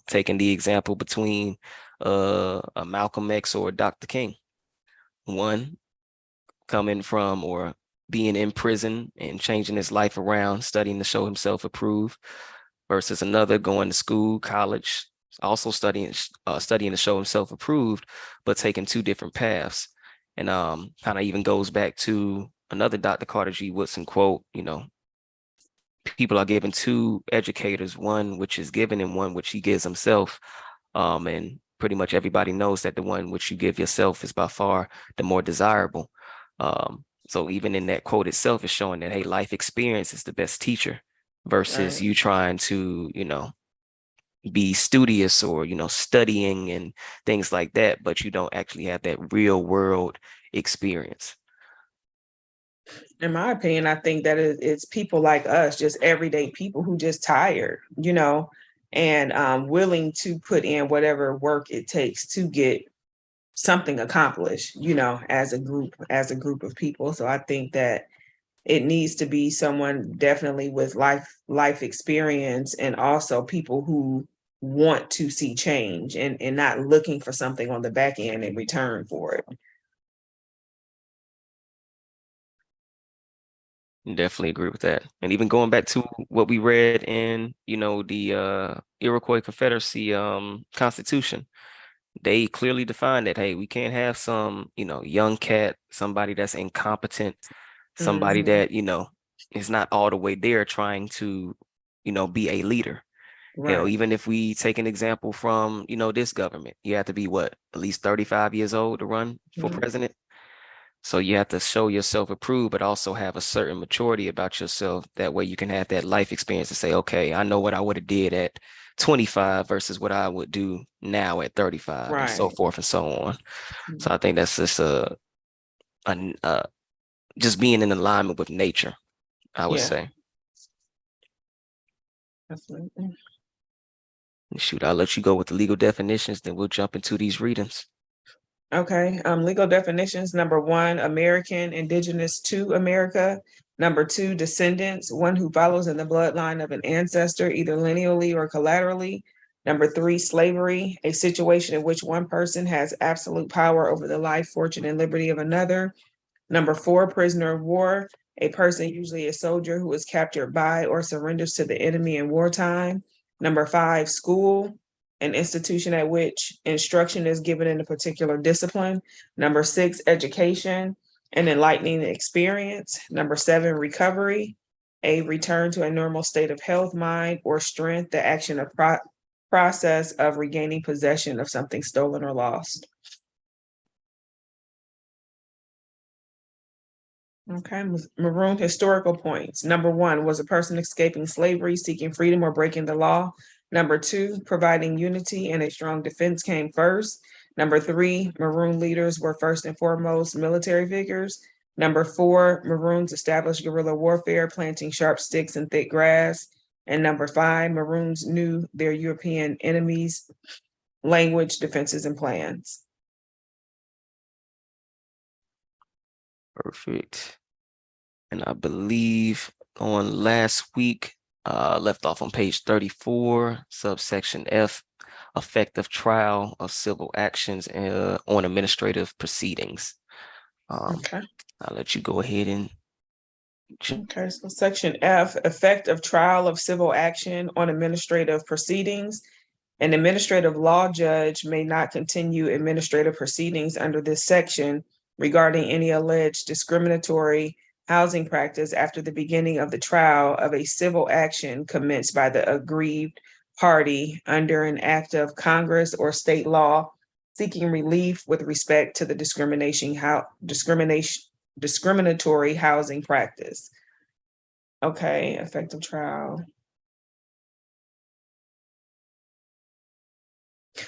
taking the example between a Malcolm X or Dr. King, one coming from or being in prison and changing his life around, studying to show himself approved, versus another going to school, college, also studying to show himself approved, but taking 2 different paths. And kind of even goes back to another Dr. Carter G. Woodson quote, people are given 2 educators, one which is given and one which he gives himself. And pretty much everybody knows that the one which you give yourself is by far the more desirable. So even in that quote itself is showing that, hey, life experience is the best teacher, versus you trying to, be studious or, studying and things like that, but you don't actually have that real world experience. In my opinion, I think that it's people like us, just everyday people who just tired, and willing to put in whatever work it takes to get something accomplished, as a group of people. So I think that it needs to be someone definitely with life experience, and also people who want to see change and not looking for something on the back end in return for it. Definitely agree with that. And even going back to what we read in, the Iroquois Confederacy Constitution, they clearly defined that, hey, we can't have some, young cat, somebody that's incompetent, somebody that, is not all the way there trying to, be a leader. Hell, even if we take an example from, this government, you have to be at least 35 years old to run for president. So you have to show yourself approved, but also have a certain maturity about yourself. That way you can have that life experience to say, okay, I know what I would have did at 25 versus what I would do now at 35, and so forth and so on. So I think that's just just being in alignment with nature, I would say. Absolutely. Shoot, I'll let you go with the legal definitions, then we'll jump into these readings. Okay, legal definitions. Number 1, American, indigenous to America. Number 2, descendants, one who follows in the bloodline of an ancestor, either lineally or collaterally. Number 3, slavery, a situation in which one person has absolute power over the life, fortune, and liberty of another. Number 4, prisoner of war, a person, usually a soldier, who is captured by or surrenders to the enemy in wartime. Number 5, school, an institution at which instruction is given in a particular discipline. Number 6, education, an enlightening experience. Number 7, recovery, a return to a normal state of health, mind, or strength, the action of process of regaining possession of something stolen or lost. Okay, maroon historical points. Number 1, was a person escaping slavery, seeking freedom, or breaking the law. Number 2, providing unity and a strong defense came first. Number 3, maroon leaders were first and foremost military figures. Number 4, maroons established guerrilla warfare, planting sharp sticks in thick grass. And number 5, maroons knew their European enemies' language, defenses, and plans. Perfect. And I believe on last week, left off on page 34, subsection F, effective trial of civil actions on administrative proceedings. Okay. I'll let you go ahead and. Okay, so section F, effect of trial of civil action on administrative proceedings. An administrative law judge may not continue administrative proceedings under this section regarding any alleged discriminatory housing practice after the beginning of the trial of a civil action commenced by the aggrieved party under an act of Congress or state law seeking relief with respect to the discriminatory housing practice. Okay, effective trial.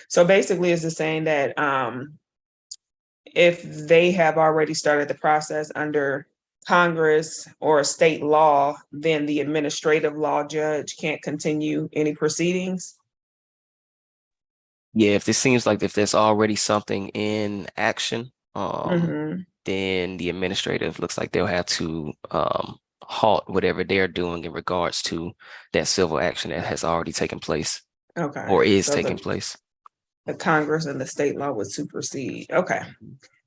So basically, it's just saying that if they have already started the process under Congress or a state law, then the administrative law judge can't continue any proceedings. Yeah, if this seems like if there's already something in action, then the administrative looks like they'll have to halt whatever they're doing in regards to that civil action that has already taken place. Okay. Or is So taking place. The Congress and the state law would supersede. Okay.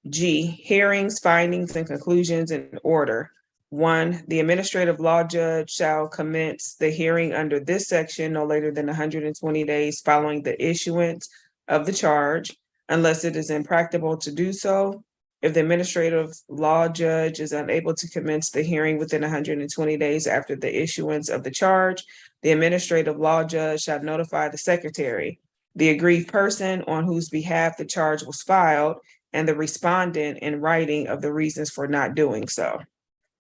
G, hearings, findings, and conclusions in order. 1, the administrative law judge shall commence the hearing under this section no later than 120 days following the issuance of the charge, unless it is impracticable to do so. If the administrative law judge is unable to commence the hearing within 120 days after the issuance of the charge, the administrative law judge shall notify the secretary, the aggrieved person on whose behalf the charge was filed, and the respondent in writing of the reasons for not doing so.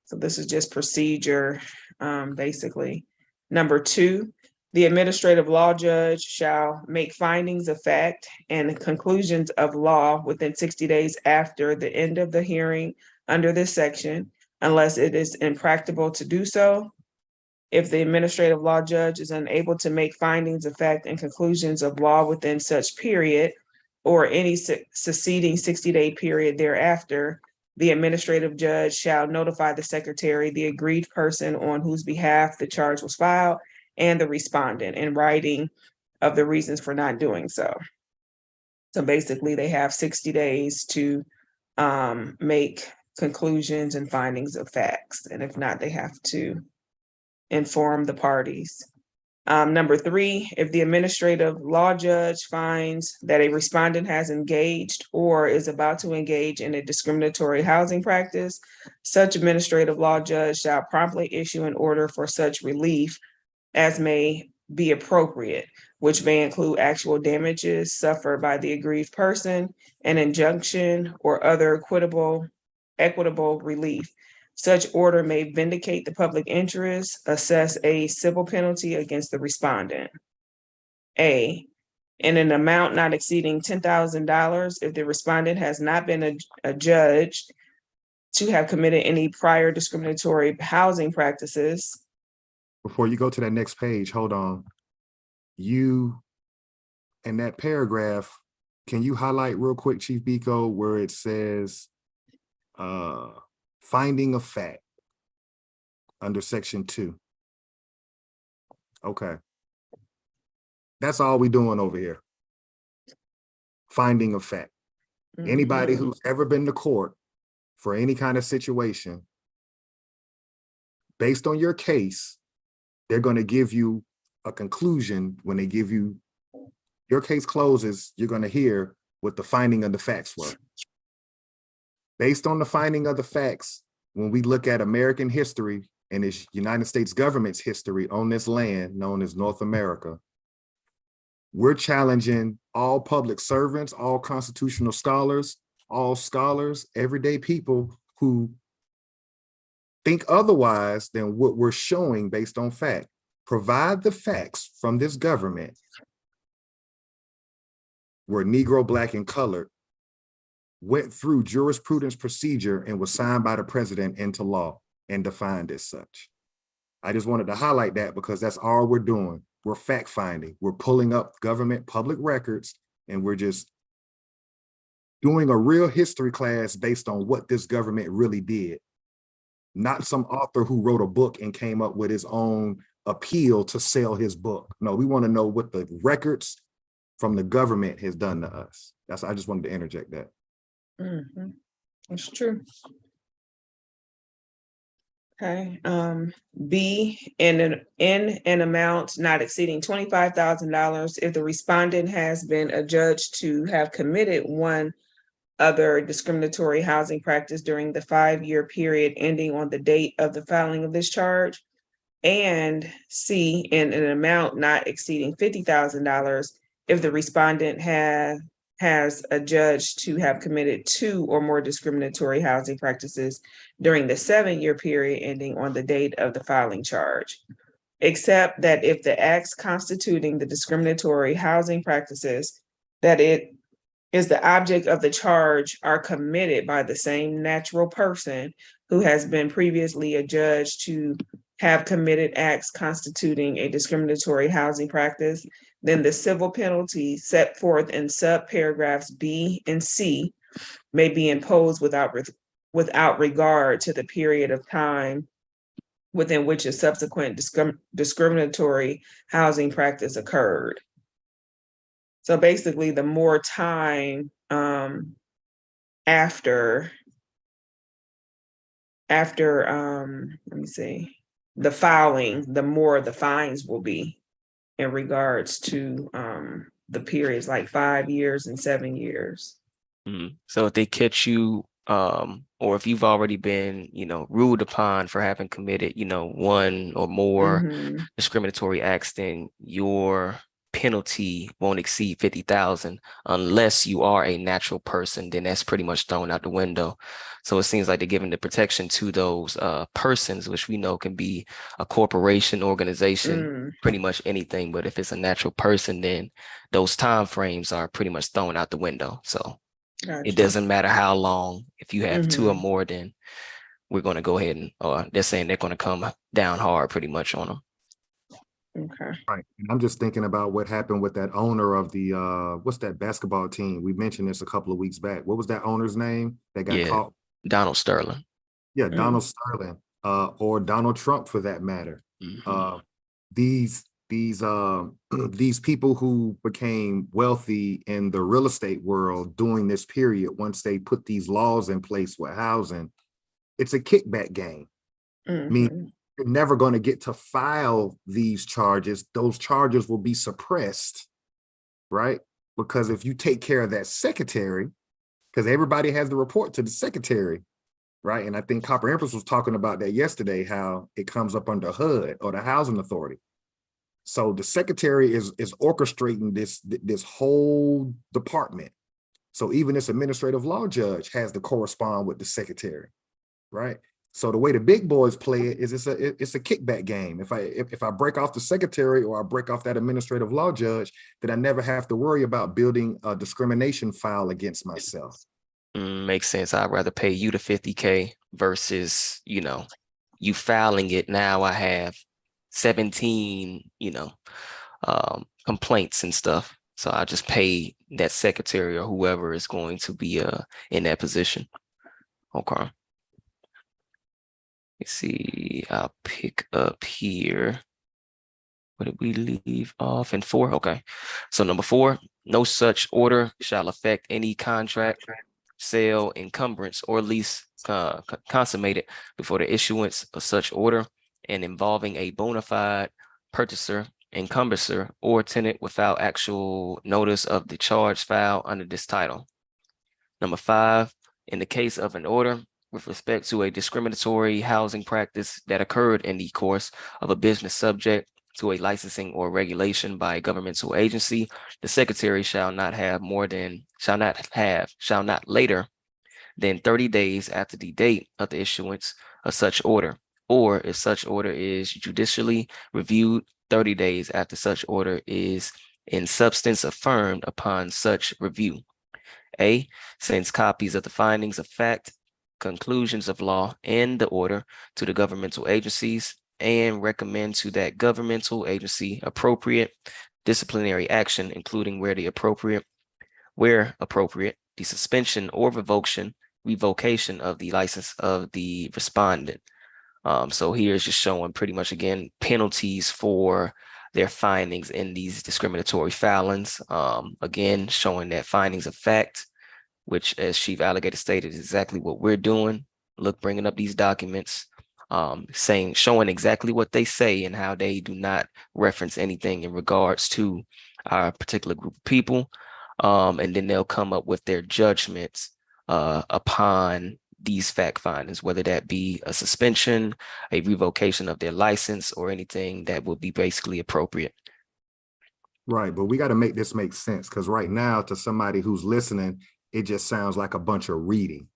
So this is just procedure, basically. Number 2, the administrative law judge shall make findings of fact and conclusions of law within 60 days after the end of the hearing under this section, unless it is impracticable to do so. If the administrative law judge is unable to make findings of fact and conclusions of law within such period, or any succeeding 60-day period thereafter, the administrative judge shall notify the secretary, the aggrieved person on whose behalf the charge was filed, and the respondent in writing of the reasons for not doing so. So basically, they have 60 days to make conclusions and findings of facts. And if not, they have to inform the parties. Number 3, if the administrative law judge finds that a respondent has engaged or is about to engage in a discriminatory housing practice, such administrative law judge shall promptly issue an order for such relief as may be appropriate, which may include actual damages suffered by the aggrieved person, an injunction, or other equitable relief. Such order may vindicate the public interest, assess a civil penalty against the respondent. A, in an amount not exceeding $10,000 if the respondent has not been adjudged to have committed any prior discriminatory housing practices. Before you go to that next page, hold on. You, in that paragraph, can you highlight real quick, Chief Biko, where it says, finding of fact under section 2. Okay. That's all we doing over here. Finding of fact. Anybody who's ever been to court for any kind of situation, based on your case, they're going to give you a conclusion. When they give you your case closes, you're going to hear what the finding of the facts were. Based on the finding of the facts, when we look at American history and its United States government's history on this land known as North America, we're challenging all public servants, all constitutional scholars, all scholars, everyday people who think otherwise than what we're showing based on fact. Provide the facts from this government where Negro, Black, and colored went through jurisprudence procedure and was signed by the president into law and defined as such. I just wanted to highlight that because that's all we're doing. We're fact finding. We're pulling up government public records and we're just doing a real history class based on what this government really did. Not some author who wrote a book and came up with his own appeal to sell his book. No, we want to know what the records from the government has done to us. I just wanted to interject that. Mm-hmm. That's true. Okay. B, in an amount not exceeding $25,000 if the respondent has been adjudged to have committed one other discriminatory housing practice during the 5-year period ending on the date of the filing of this charge. And C, in an amount not exceeding $50,000 if the respondent has adjudged to have committed 2 or more discriminatory housing practices during the 7-year period ending on the date of the filing charge, except that if the acts constituting the discriminatory housing practices that it is the object of the charge are committed by the same natural person who has been previously adjudged to have committed acts constituting a discriminatory housing practice, then the civil penalty set forth in subparagraphs B and C may be imposed without regard to the period of time within which a subsequent discriminatory housing practice occurred. So basically, the more time after let me see, the filing, the more the fines will be in regards to the periods like 5 years and 7 years. So if they catch you, or if you've already been, ruled upon for having committed, one or more discriminatory acts, then your penalty won't exceed 50,000 unless you are a natural person. Then that's pretty much thrown out the window. So it seems like they're giving the protection to those persons, which we know can be a corporation, organization, pretty much anything. But if it's a natural person, then those time frames are pretty much thrown out the window. So it doesn't matter how long. If you have 2 or more, then we're going to go ahead and, they're saying they're going to come down hard pretty much on them. Okay. Right. And I'm just thinking about what happened with that owner of the, what's that basketball team? We mentioned this a couple of weeks back. What was that owner's name that got caught? Donald Sterling. Yeah, Donald Sterling, or Donald Trump for that matter. These people who became wealthy in the real estate world during this period, once they put these laws in place with housing, it's a kickback game. I mean, you're never going to get to file these charges. Those charges will be suppressed, right? Because if you take care of that secretary, because everybody has to report to the secretary, right? And I think Copper Empress was talking about that yesterday, how it comes up under HUD or the Housing Authority. So the secretary is orchestrating this whole department. So even this administrative law judge has to correspond with the secretary, right? So the way the big boys play it is it's a kickback game. If I break off the secretary or I break off that administrative law judge, then I never have to worry about building a discrimination file against myself. Makes sense. I'd rather pay you the 50K versus, you filing it. Now I have 17, complaints and stuff. So I just pay that secretary or whoever is going to be in that position. Okay. Let's see. I'll pick up here. What did we leave off in 4? Okay. So number 4, no such order shall affect any contract, sale, encumbrance, or lease consummated before the issuance of such order, and involving a bona fide purchaser, encumberer, or tenant without actual notice of the charge filed under this title. Number 5, in the case of an order with respect to a discriminatory housing practice that occurred in the course of a business subject to a licensing or regulation by a governmental agency, the secretary shall not later than 30 days after the date of the issuance of such order, or if such order is judicially reviewed 30 days after such order is in substance affirmed upon such review. A, sends copies of the findings of fact, conclusions of law, and the order to the governmental agencies, and recommend to that governmental agency appropriate disciplinary action, including where appropriate, the suspension or revocation of the license of the respondent. So here is just showing pretty much, again, penalties for their findings in these discriminatory filings. Again, showing that findings of fact, which, as Chief Alligator stated, is exactly what we're doing. Look, bringing up these documents, showing exactly what they say and how they do not reference anything in regards to our particular group of people. And then they'll come up with their judgments upon these fact findings, whether that be a suspension, a revocation of their license, or anything that would be basically appropriate. Right, but we got to make this make sense, because right now, to somebody who's listening, it just sounds like a bunch of reading,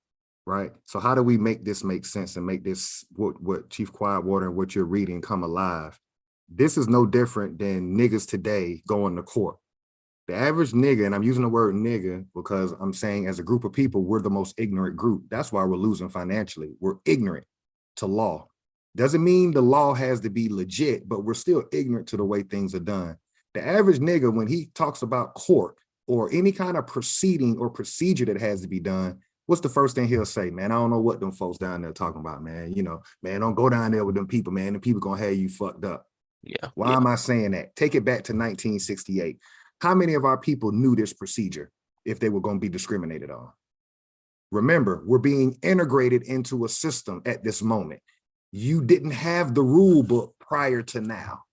right? So how do we make this make sense and make this, what Chief Quietwater and what you're reading, come alive? This is no different than niggas today going to court. The average nigga, and I'm using the word nigga because I'm saying as a group of people, we're the most ignorant group. That's why we're losing financially. We're ignorant to law. Doesn't mean the law has to be legit, but we're still ignorant to the way things are done. The average nigga, when he talks about court or any kind of proceeding or procedure that has to be done, what's the first thing he'll say? Man, I don't know what them folks down there talking about, man. You know, man, don't go down there with them people, man. The people gonna have you fucked up. Yeah. Why am I saying that? Take it back to 1968. How many of our people knew this procedure if they were going to be discriminated on? Remember, we're being integrated into a system at this moment. You didn't have the rule book prior to now.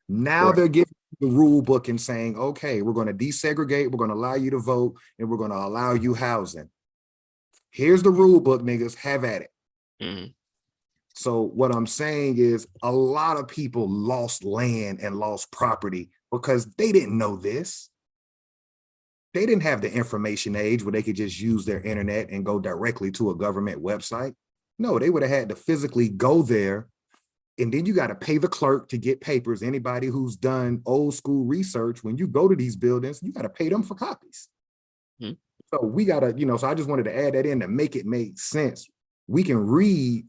Now they're giving you the rule book and saying, okay, we're going to desegregate, we're going to allow you to vote, and we're going to allow you housing. Here's the rule book, niggas, have at it. Mm-hmm. So what I'm saying is a lot of people lost land and lost property because they didn't know this. They didn't have the information age where they could just use their internet and go directly to a government website. No, they would have had to physically go there. And then you got to pay the clerk to get papers. Anybody who's done old school research, when you go to these buildings, you got to pay them for copies. Mm-hmm. So we got to, so I just wanted to add that in to make it make sense. We can read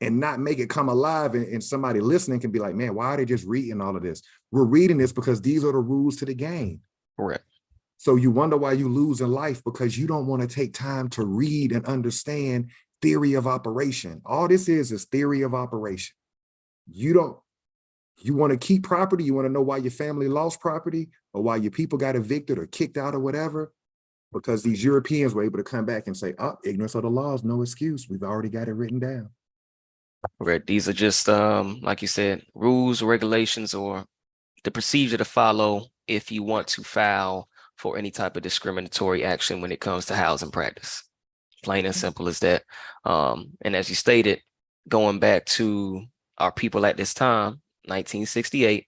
and not make it come alive, and somebody listening can be like, man, why are they just reading all of this? We're reading this because these are the rules to the game. Correct. So you wonder why you lose in life, because you don't want to take time to read and understand theory of operation. All this is theory of operation. You want to keep property, you want to know why your family lost property or why your people got evicted or kicked out or whatever, because these Europeans were able to come back and say, oh, ignorance of the law is no excuse. We've already got it written down. Right. These are just, like you said, rules, regulations, or the procedure to follow if you want to file for any type of discriminatory action when it comes to housing practice. Plain and simple as that. And as you stated, going back to our people at this time, 1968,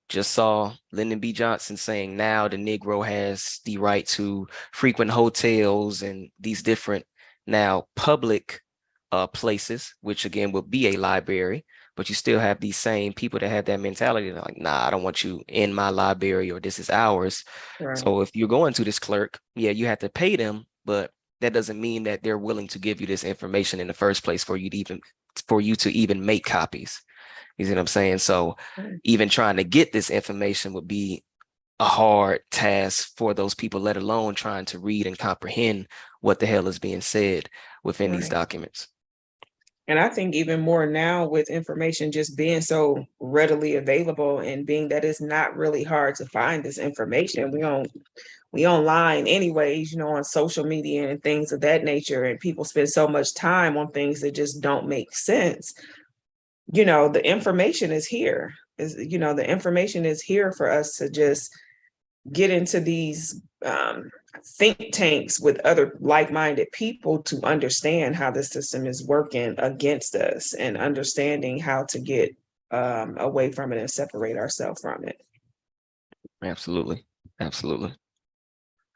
just saw Lyndon B. Johnson saying now the Negro has the right to frequent hotels and these different now public places, which again would be a library, but you still have these same people that have that mentality. They're like, nah, I don't want you in my library, or this is ours. Right. So if you're going to this clerk, yeah, you have to pay them, but that doesn't mean that they're willing to give you this information in the first place for you to even make copies. You see what I'm saying? So even trying to get this information would be a hard task for those people, let alone trying to read and comprehend what the hell is being said within these documents. And I think even more now with information just being so readily available and being that it's not really hard to find this information. We online anyways, on social media and things of that nature, and people spend so much time on things that just don't make sense. you know, the information is here. The information is here for us to just get into these think tanks with other like-minded people to understand how the system is working against us and understanding how to get away from it and separate ourselves from it. Absolutely. Absolutely.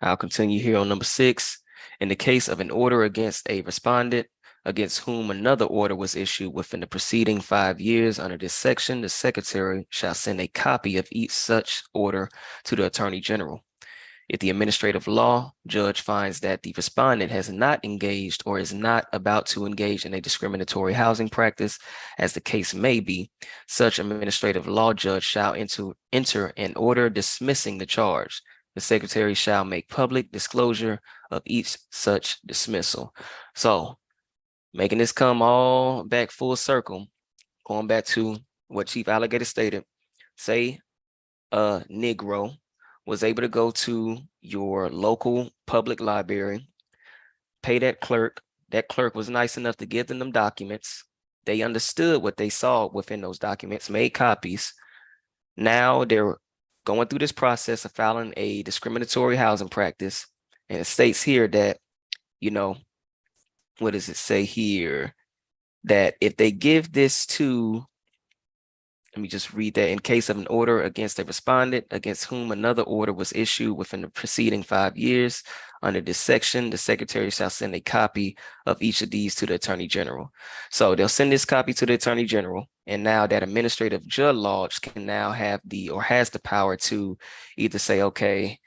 I'll continue here on number 6. In the case of an order against a respondent against whom another order was issued within the preceding 5 years under this section, the Secretary shall send a copy of each such order to the Attorney General. If the administrative law judge finds that the respondent has not engaged or is not about to engage in a discriminatory housing practice, as the case may be, such administrative law judge shall enter an order dismissing the charge. The Secretary shall make public disclosure of each such dismissal. So, making this come all back full circle, going back to what Chief Alligator stated, say a Negro was able to go to your local public library, pay that clerk. That clerk was nice enough to give them documents. They understood what they saw within those documents, made copies. Now they're going through this process of filing a discriminatory housing practice. And it states here that, what does it say here? That if they give this to, let me just read that. In case of an order against a respondent against whom another order was issued within the preceding 5 years, under this section, the Secretary shall send a copy of each of these to the Attorney General. So they'll send this copy to the Attorney General. And now that administrative judge can now have has the power to either say, okay,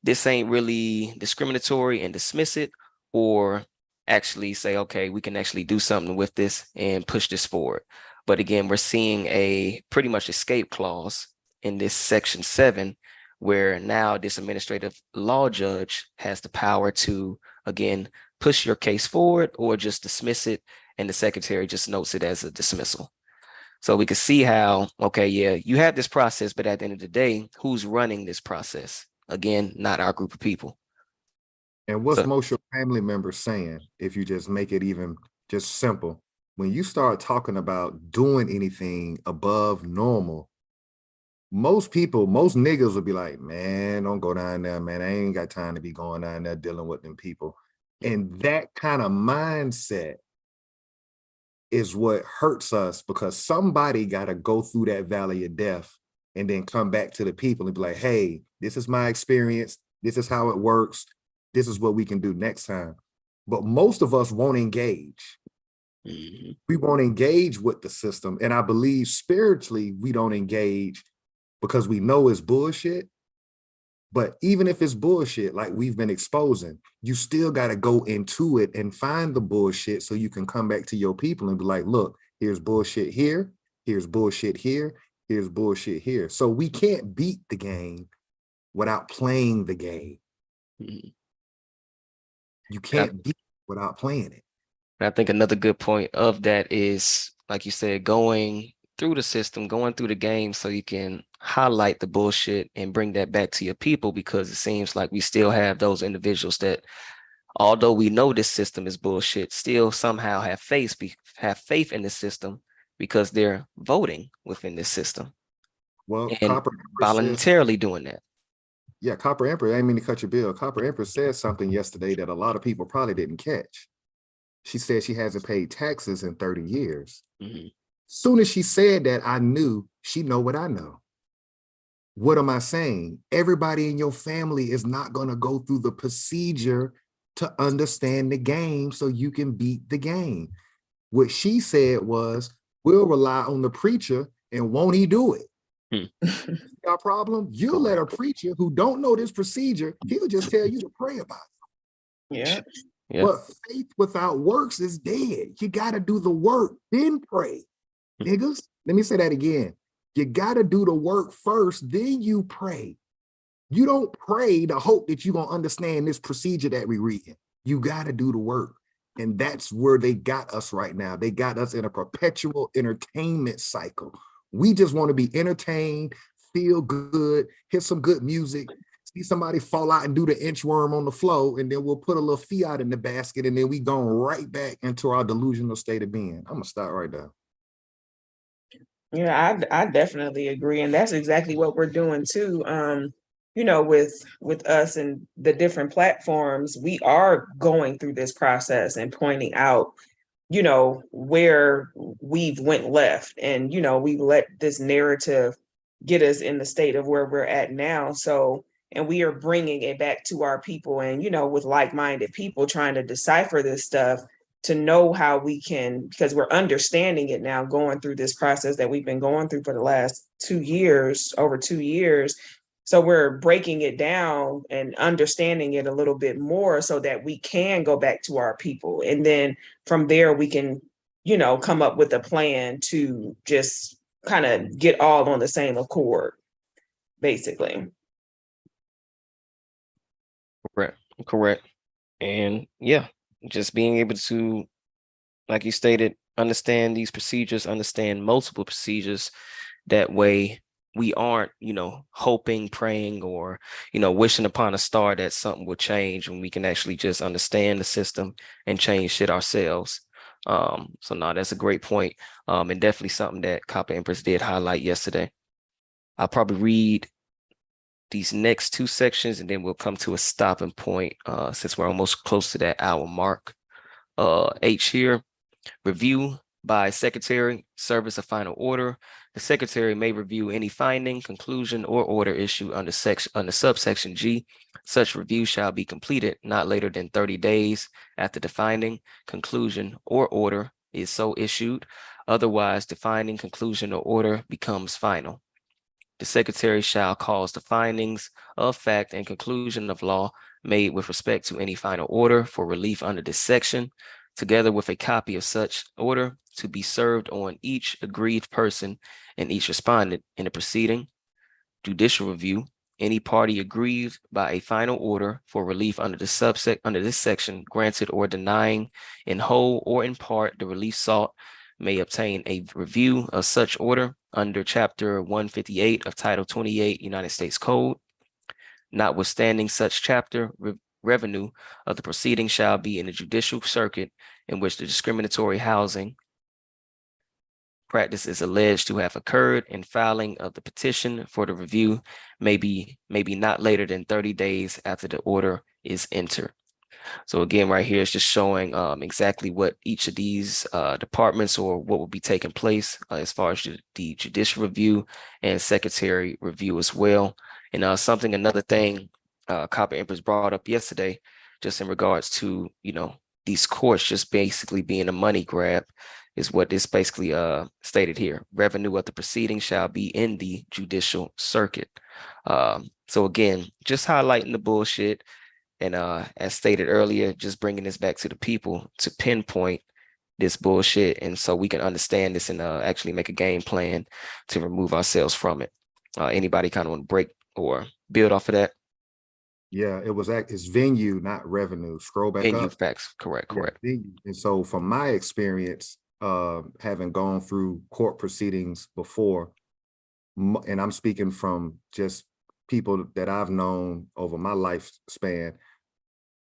this ain't really discriminatory and dismiss it, or actually say, okay, we can actually do something with this and push this forward. But again, we're seeing a pretty much escape clause in this section 7, where now this administrative law judge has the power to, again, push your case forward or just dismiss it, and the Secretary just notes it as a dismissal. So we can see how, okay, yeah, you have this process, but at the end of the day, who's running this process? Again, not our group of people. And what's most your family members saying, if you just make it even just simple? When you start talking about doing anything above normal, most niggas will be like, man, don't go down there, man. I ain't got time to be going down there dealing with them people. And that kind of mindset is what hurts us, because somebody got to go through that valley of death and then come back to the people and be like, hey, this is my experience. This is how it works. This is what we can do next time. But most of us won't engage. Mm-hmm. We won't engage with the system. And I believe spiritually, we don't engage because we know it's bullshit. But even if it's bullshit, like we've been exposing, you still got to go into it and find the bullshit so you can come back to your people and be like, look, here's bullshit here, here's bullshit here, here's bullshit here. So we can't beat the game without playing the game. Mm-hmm. You can't beat it without playing it. I think another good point of that is, like you said, going through the system, going through the game so you can highlight the bullshit and bring that back to your people, because it seems like we still have those individuals that, although we know this system is bullshit, still somehow have faith in the system because they're voting within this system. Well, and voluntarily doing that. Yeah, Copper Emperor, I didn't mean to cut your bill. Copper Emperor said something yesterday that a lot of people probably didn't catch. She said she hasn't paid taxes in 30 years. Mm-hmm. Soon as she said that, I knew she know what I know. What am I saying? Everybody in your family is not going to go through the procedure to understand the game so you can beat the game. What she said was, we'll rely on the preacher and won't he do it? Our problem? You'll let a preacher who don't know this procedure, he'll just tell you to pray about it. Yeah. Yeah. But faith without works is dead. You got to do the work, then pray. Niggas, let me say that again. You got to do the work first, then you pray. You don't pray to hope that you're going to understand this procedure that we're reading. You got to do the work. And that's where they got us right now. They got us in a perpetual entertainment cycle. We just want to be entertained, feel good, hear some good music, see somebody fall out and do the inchworm on the floor, and then we'll put a little fiat in the basket, and then we going right back into our delusional state of being. I'm going to start right there. Yeah, I definitely agree. And that's exactly what we're doing too. With us and the different platforms, we are going through this process and pointing out, where we've went left. And, we let this narrative get us in the state of where we're at now. So, and we are bringing it back to our people and, with like-minded people trying to decipher this stuff to know how we can, because we're understanding it now, going through this process that we've been going through for the last 2 years, over 2 years. So we're breaking it down and understanding it a little bit more so that we can go back to our people. And then from there, we can, come up with a plan to just kind of get all on the same accord, basically. Correct. And yeah, just being able to, like you stated, understand these procedures, understand multiple procedures. That way we aren't, hoping, praying, or, wishing upon a star that something will change, when we can actually just understand the system and change shit ourselves. So no, that's a great point. And definitely something that Copper Empress did highlight yesterday. I'll probably read these next two sections and then we'll come to a stopping point, since we're almost close to that hour mark. H here, review by secretary, service of final order. The secretary may review any finding, conclusion, or order issued under subsection G. Such review shall be completed not later than 30 days after the finding, conclusion, or order is so issued. Otherwise, the finding, conclusion, or order becomes final. The secretary shall cause the findings of fact and conclusion of law made with respect to any final order for relief under this section, together with a copy of such order, to be served on each aggrieved person and each respondent in the proceeding. Judicial review. Any party aggrieved by a final order for relief under this section, granted or denying in whole or in part the relief sought, may obtain a review of such order under Chapter 158 of Title 28 United States Code. Notwithstanding such chapter, revenue of the proceeding shall be in the judicial circuit in which the discriminatory housing practice is alleged to have occurred, and filing of the petition for the review may be not later than 30 days after the order is entered. So again, right here, it's just showing exactly what each of these departments, or what will be taking place as far as the judicial review and secretary review as well. And another thing Copper Empress brought up yesterday, just in regards to, these courts just basically being a money grab, is what is basically stated here. Revenue of the proceeding shall be in the judicial circuit. So again, just highlighting the bullshit. And as stated earlier, just bringing this back to the people to pinpoint this bullshit, and so we can understand this and actually make a game plan to remove ourselves from it. Anybody kind of want to break or build off of that? Yeah, it's venue, not revenue. Scroll back Venue, up. facts, correct. Yeah, and so from my experience, having gone through court proceedings before, and I'm speaking from just people that I've known over my lifespan,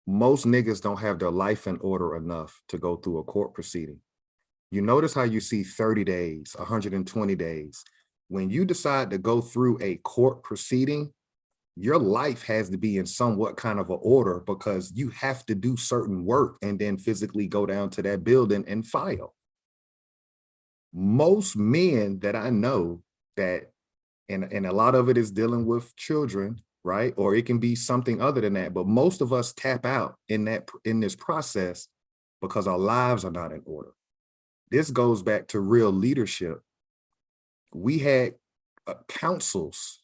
most niggas don't have their life in order enough to go through a court proceeding. You notice how you see 30 days, 120 days. When you decide to go through a court proceeding, your life has to be in somewhat kind of an order, because you have to do certain work and then physically go down to that building and file. Most men that I know that, and a lot of it is dealing with children, right? Or it can be something other than that. But most of us tap out in this process because our lives are not in order. This goes back to real leadership. We had councils.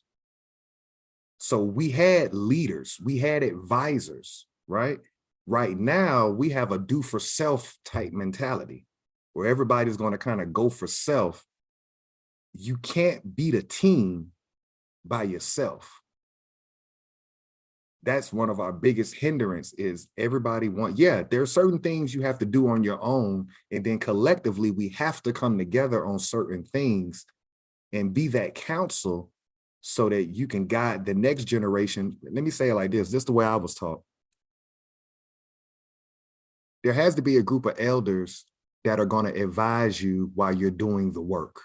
So we had leaders, we had advisors, right? Right now, we have a do for self type mentality where everybody's going to kind of go for self. You can't beat a team by yourself. That's one of our biggest hindrance, is everybody there are certain things you have to do on your own, and then collectively we have to come together on certain things and be that counsel so that you can guide the next generation. Let me say it like this is the way I was taught. There has to be a group of elders that are going to advise you while you're doing the work.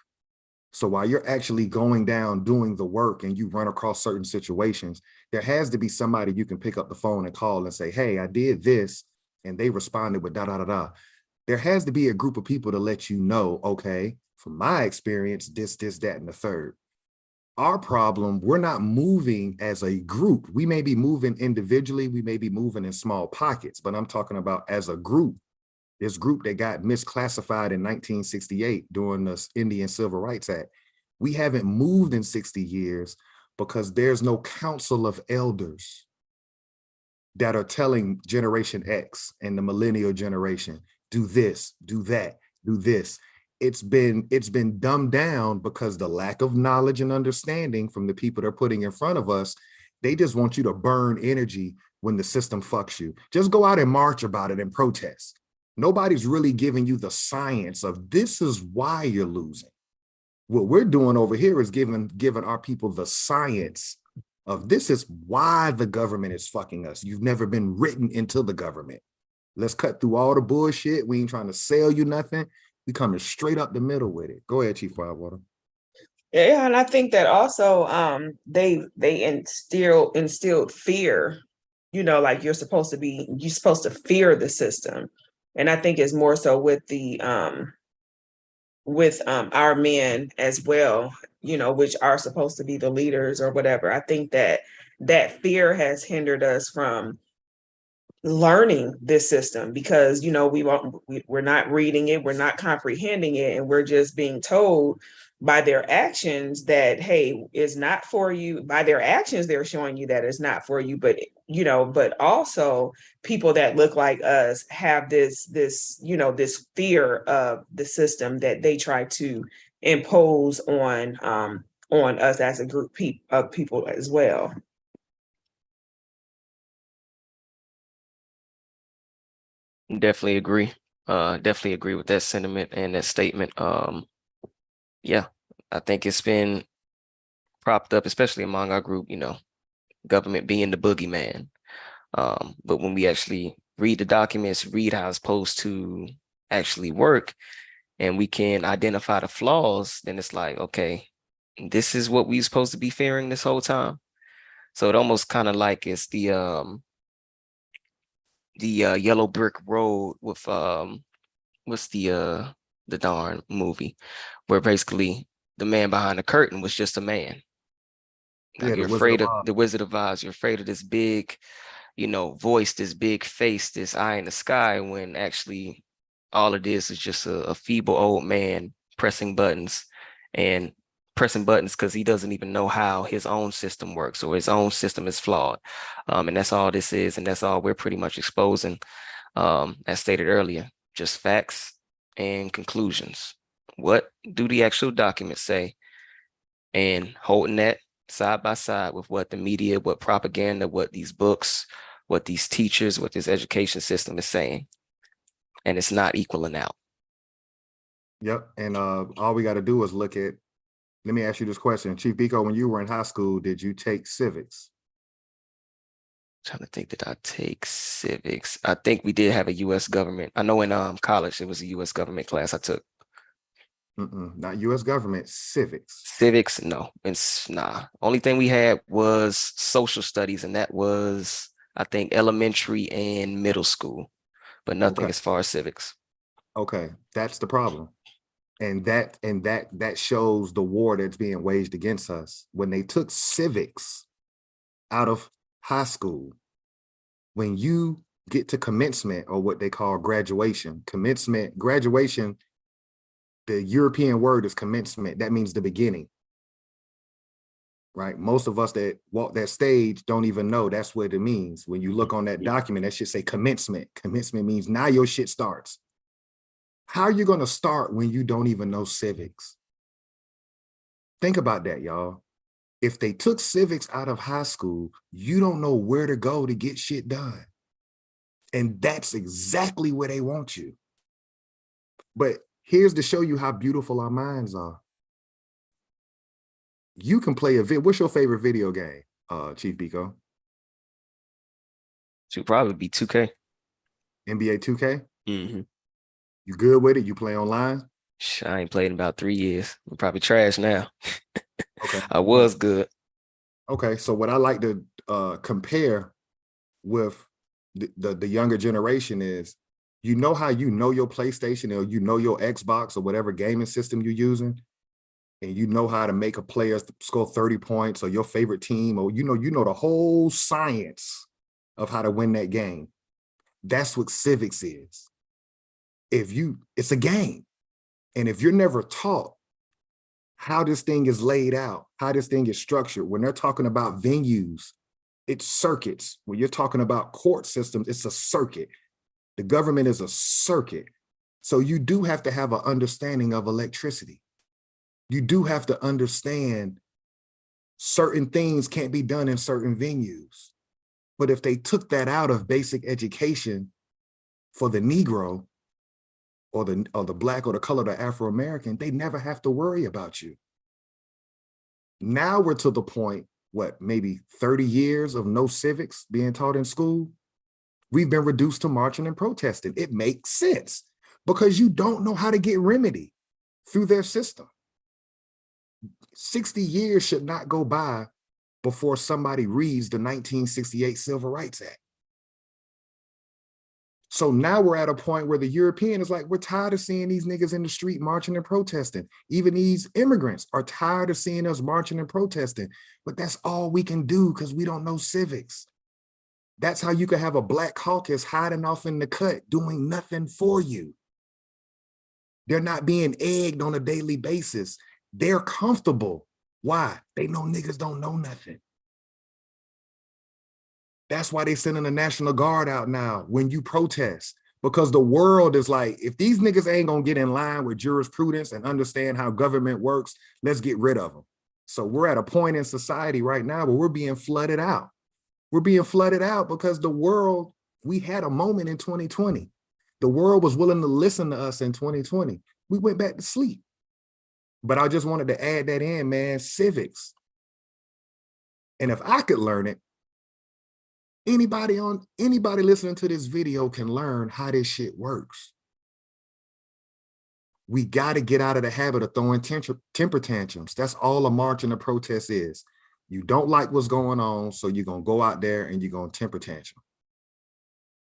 So while you're actually going down doing the work and you run across certain situations, there has to be somebody you can pick up the phone and call and say, hey, I did this, and they responded with da da da da. There has to be a group of people to let you know, okay, from my experience, this, that, and the third. Our problem, we're not moving as a group. We may be moving individually, we may be moving in small pockets, but I'm talking about as a group. This group that got misclassified in 1968 during the Indian Civil Rights Act. We haven't moved in 60 years because there's no council of elders that are telling Generation X and the millennial generation, do this, do that, do this. It's been dumbed down because the lack of knowledge and understanding from the people they're putting in front of us. They just want you to burn energy when the system fucks you. Just go out and march about it and protest. Nobody's really giving you the science of this is why you're losing. What we're doing over here is giving our people the science of this is why the government is fucking us. You've never been written into the government. Let's cut through all the bullshit. We ain't trying to sell you nothing. We coming straight up the middle with it. Go ahead, Chief Firewater. Yeah, and I think that also they instilled fear, like you're supposed to fear the system. And I think it's more so with the our men as well, which are supposed to be the leaders or whatever. I think that fear has hindered us from learning this system because we're not reading it, we're not comprehending it, and we're just being told by their actions that, hey, it's not for you. By their actions, they're showing you that it's not for you, but also people that look like us have this fear of the system that they try to impose on us as a group of people as well. Definitely agree. Definitely agree with that sentiment and that statement. Yeah, I think it's been propped up, especially among our group, government being the boogeyman. But when we actually read the documents, read how it's supposed to actually work, and we can identify the flaws, then it's like, okay, this is what we're supposed to be fearing this whole time. So it almost kind of like it's the yellow brick road with what's the darn movie where basically the man behind the curtain was just a man. Like Yeah, you're afraid of the Wizard of Oz, you're afraid of this big, voice, this big face, this eye in the sky, when actually all of this is just a feeble old man pressing buttons because he doesn't even know how his own system works or his own system is flawed. And that's all this is. And that's all we're pretty much exposing, as stated earlier, just facts and conclusions. What do the actual documents say? And holding that side by side with what the media, what propaganda, what these books, what these teachers, what this education system is saying. And it's not equaling out. Yep. And all we got to do is look at, let me ask you this question. Chief Biko, when you were in high school, did you take civics? Trying to think, did I take civics? I think we did have a U.S. government. I know in college, it was a U.S. government class I took. Not U.S. government, civics. Civics, no. It's nah. Only thing we had was social studies, and that was, I think, elementary and middle school, but nothing as far as civics. Okay, that's the problem. And that shows the war that's being waged against us. When they took civics out of high school, when you get to commencement, or what they call graduation, graduation, the European word is commencement. That means the beginning, right? Most of us that walk that stage don't even know that's what it means. When you look on that document, that should say commencement. Commencement means now your shit starts. How are you going to start when you don't even know civics? Think about that, y'all. If they took civics out of high school, you don't know where to go to get shit done. And that's exactly where they want you. But here's to show you how beautiful our minds are. You can play what's your favorite video game, Chief Biko? Should probably be 2K. NBA 2K? Mm-hmm. You good with it? You play online? I ain't played in about 3 years. I'm probably trash now. Okay. I was good. Okay, so what I like to compare with the younger generation is, you know how you know your PlayStation or you know your Xbox or whatever gaming system you're using, and you know how to make a player score 30 points or your favorite team, or you know the whole science of how to win that game. That's what civics is. It's a game. And if you're never taught how this thing is laid out, how this thing is structured, when they're talking about venues, it's circuits. When you're talking about court systems, it's a circuit. The government is a circuit. So you do have to have an understanding of electricity. You do have to understand certain things can't be done in certain venues. But if they took that out of basic education for the Negro or the Black or the colored or Afro-American, they never have to worry about you. Now we're to the point, what, maybe 30 years of no civics being taught in school? We've been reduced to marching and protesting. It makes sense because you don't know how to get remedy through their system. 60 years should not go by before somebody reads the 1968 Civil Rights Act. So now we're at a point where the European is like, we're tired of seeing these niggas in the street marching and protesting. Even these immigrants are tired of seeing us marching and protesting, but that's all we can do because we don't know civics. That's how you can have a Black caucus hiding off in the cut, doing nothing for you. They're not being egged on a daily basis. They're comfortable. Why? They know niggas don't know nothing. That's why they sending the National Guard out now when you protest, because the world is like, if these niggas ain't gonna get in line with jurisprudence and understand how government works, let's get rid of them. So we're at a point in society right now where we're being flooded out. We're being flooded out because the world, we had a moment in 2020. The world was willing to listen to us in 2020. We went back to sleep. But I just wanted to add that in, man, civics. And if I could learn it, anybody listening to this video can learn how this shit works. We got to get out of the habit of throwing temper tantrums. That's all a march and a protest is. You don't like what's going on, so you're going to go out there and you're going to temper tantrum.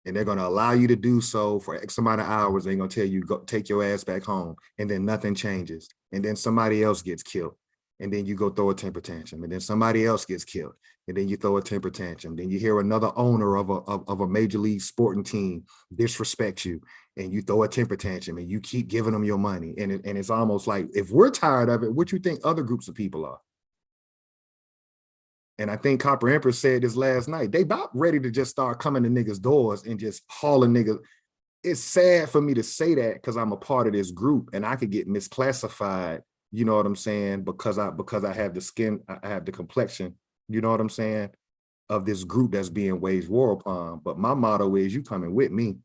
And they're going to allow you to do so for X amount of hours. They're going to tell you, go take your ass back home. And then nothing changes. And then somebody else gets killed. And then you go throw a temper tantrum. And then somebody else gets killed. And then you throw a temper tantrum. Then you hear another owner of a major league sporting team disrespect you. And you throw a temper tantrum. And you keep giving them your money. And it's almost like, if we're tired of it, what you think other groups of people are? And I think Copper Empress said this last night. They about ready to just start coming to niggas' doors and just hauling niggas. It's sad for me to say that because I'm a part of this group and I could get misclassified, you know what I'm saying? Because I have the skin, I have the complexion, you know what I'm saying, of this group that's being waged war upon. But my motto is, you coming with me.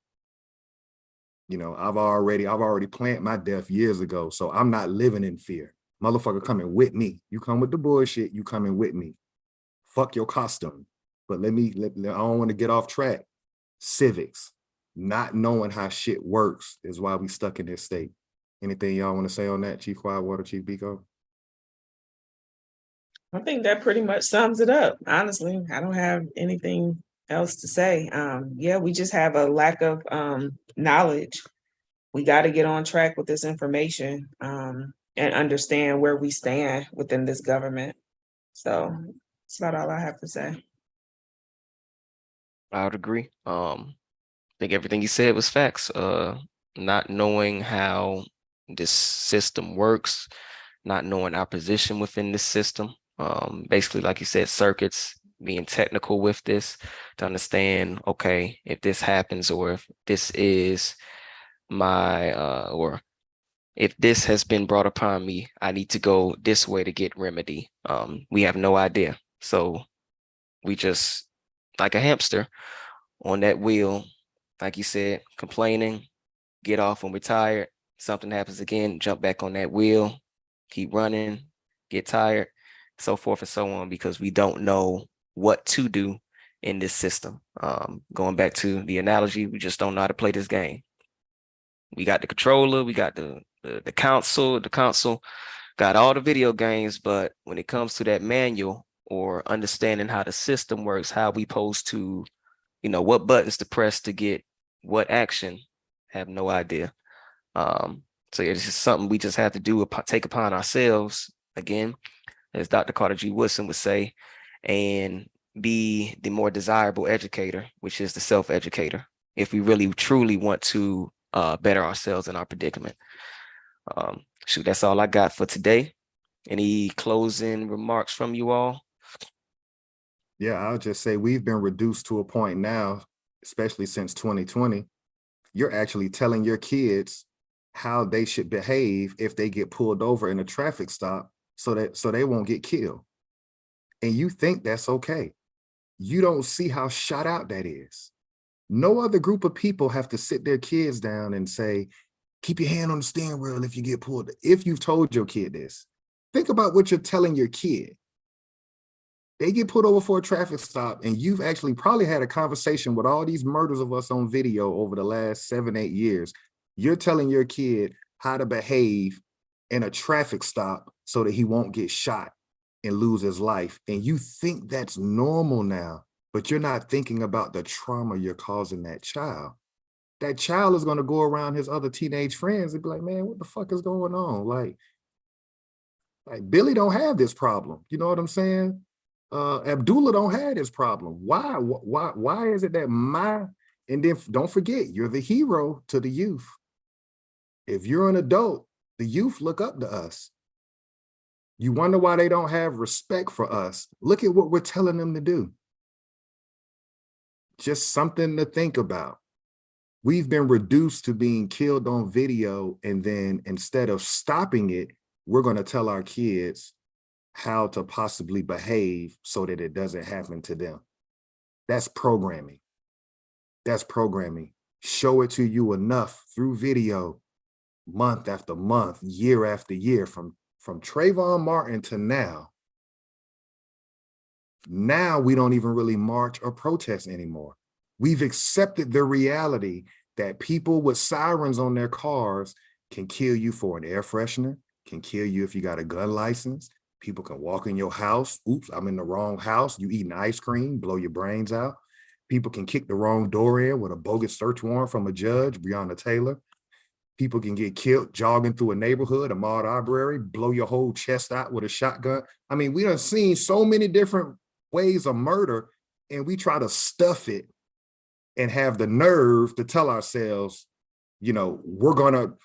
You know, I've already planned my death years ago. So I'm not living in fear. Motherfucker coming with me. You come with the bullshit, you coming with me. Fuck your costume. But I don't want to get off track. Civics, not knowing how shit works is why we stuck in this state. Anything y'all want to say on that, Chief Quietwater, Chief Biko? I think that pretty much sums it up. Honestly, I don't have anything else to say. Yeah, we just have a lack of knowledge. We got to get on track with this information and understand where we stand within this government. So that's about all I have to say. I would agree. I think everything you said was facts. Not knowing how this system works, not knowing our position within this system. Basically, like you said, circuits, being technical with this to understand, okay, if this happens, or if this is my, or if this has been brought upon me, I need to go this way to get remedy. We have no idea. So we just, like a hamster on that wheel, like you said, complaining, get off when we're tired, something happens again, jump back on that wheel, keep running, get tired, so forth and so on, because we don't know what to do in this system. Going back to the analogy, we just don't know how to play this game. We got the controller, we got the the council got all the video games, but when it comes to that manual or understanding how the system works, how we supposed to, what buttons to press to get what action, have no idea. So it's just something we just have to do, take upon ourselves, again, as Dr. Carter G. Woodson would say, and be the more desirable educator, which is the self-educator, if we really truly want to better ourselves in our predicament. Shoot, that's all I got for today. Any closing remarks from you all? Yeah, I'll just say we've been reduced to a point now, especially since 2020. You're actually telling your kids how they should behave if they get pulled over in a traffic stop so they won't get killed. And you think that's okay. You don't see how shot out that is. No other group of people have to sit their kids down and say, keep your hand on the steering wheel if you get pulled. If you've told your kid this, think about what you're telling your kid. They get pulled over for a traffic stop, and you've actually probably had a conversation with all these murders of us on video over the last 7, 8 years. You're telling your kid how to behave in a traffic stop so that he won't get shot and lose his life. And you think that's normal now, but you're not thinking about the trauma you're causing that child. That child is going to go around his other teenage friends and be like, man, what the fuck is going on? Like Billy don't have this problem. You know what I'm saying? Abdullah don't have this problem. Why is it that and then don't forget, you're the hero to the youth. If you're an adult, the youth look up to us. You wonder why they don't have respect for us. Look at what we're telling them to do. Just something to think about. We've been reduced to being killed on video, and then instead of stopping it, we're going to tell our kids how to possibly behave so that it doesn't happen to them. That's programming. That's programming. Show it to you enough through video, month after month, year after year, from Trayvon Martin to now. Now we don't even really march or protest anymore. We've accepted the reality that people with sirens on their cars can kill you for an air freshener, can kill you if you got a gun license. People can walk in your house. Oops, I'm in the wrong house. You eating ice cream, blow your brains out. People can kick the wrong door in with a bogus search warrant from a judge, Breonna Taylor. People can get killed jogging through a neighborhood, Ahmaud Arbery, blow your whole chest out with a shotgun. I mean, we done seen so many different ways of murder, and we try to stuff it and have the nerve to tell ourselves, violence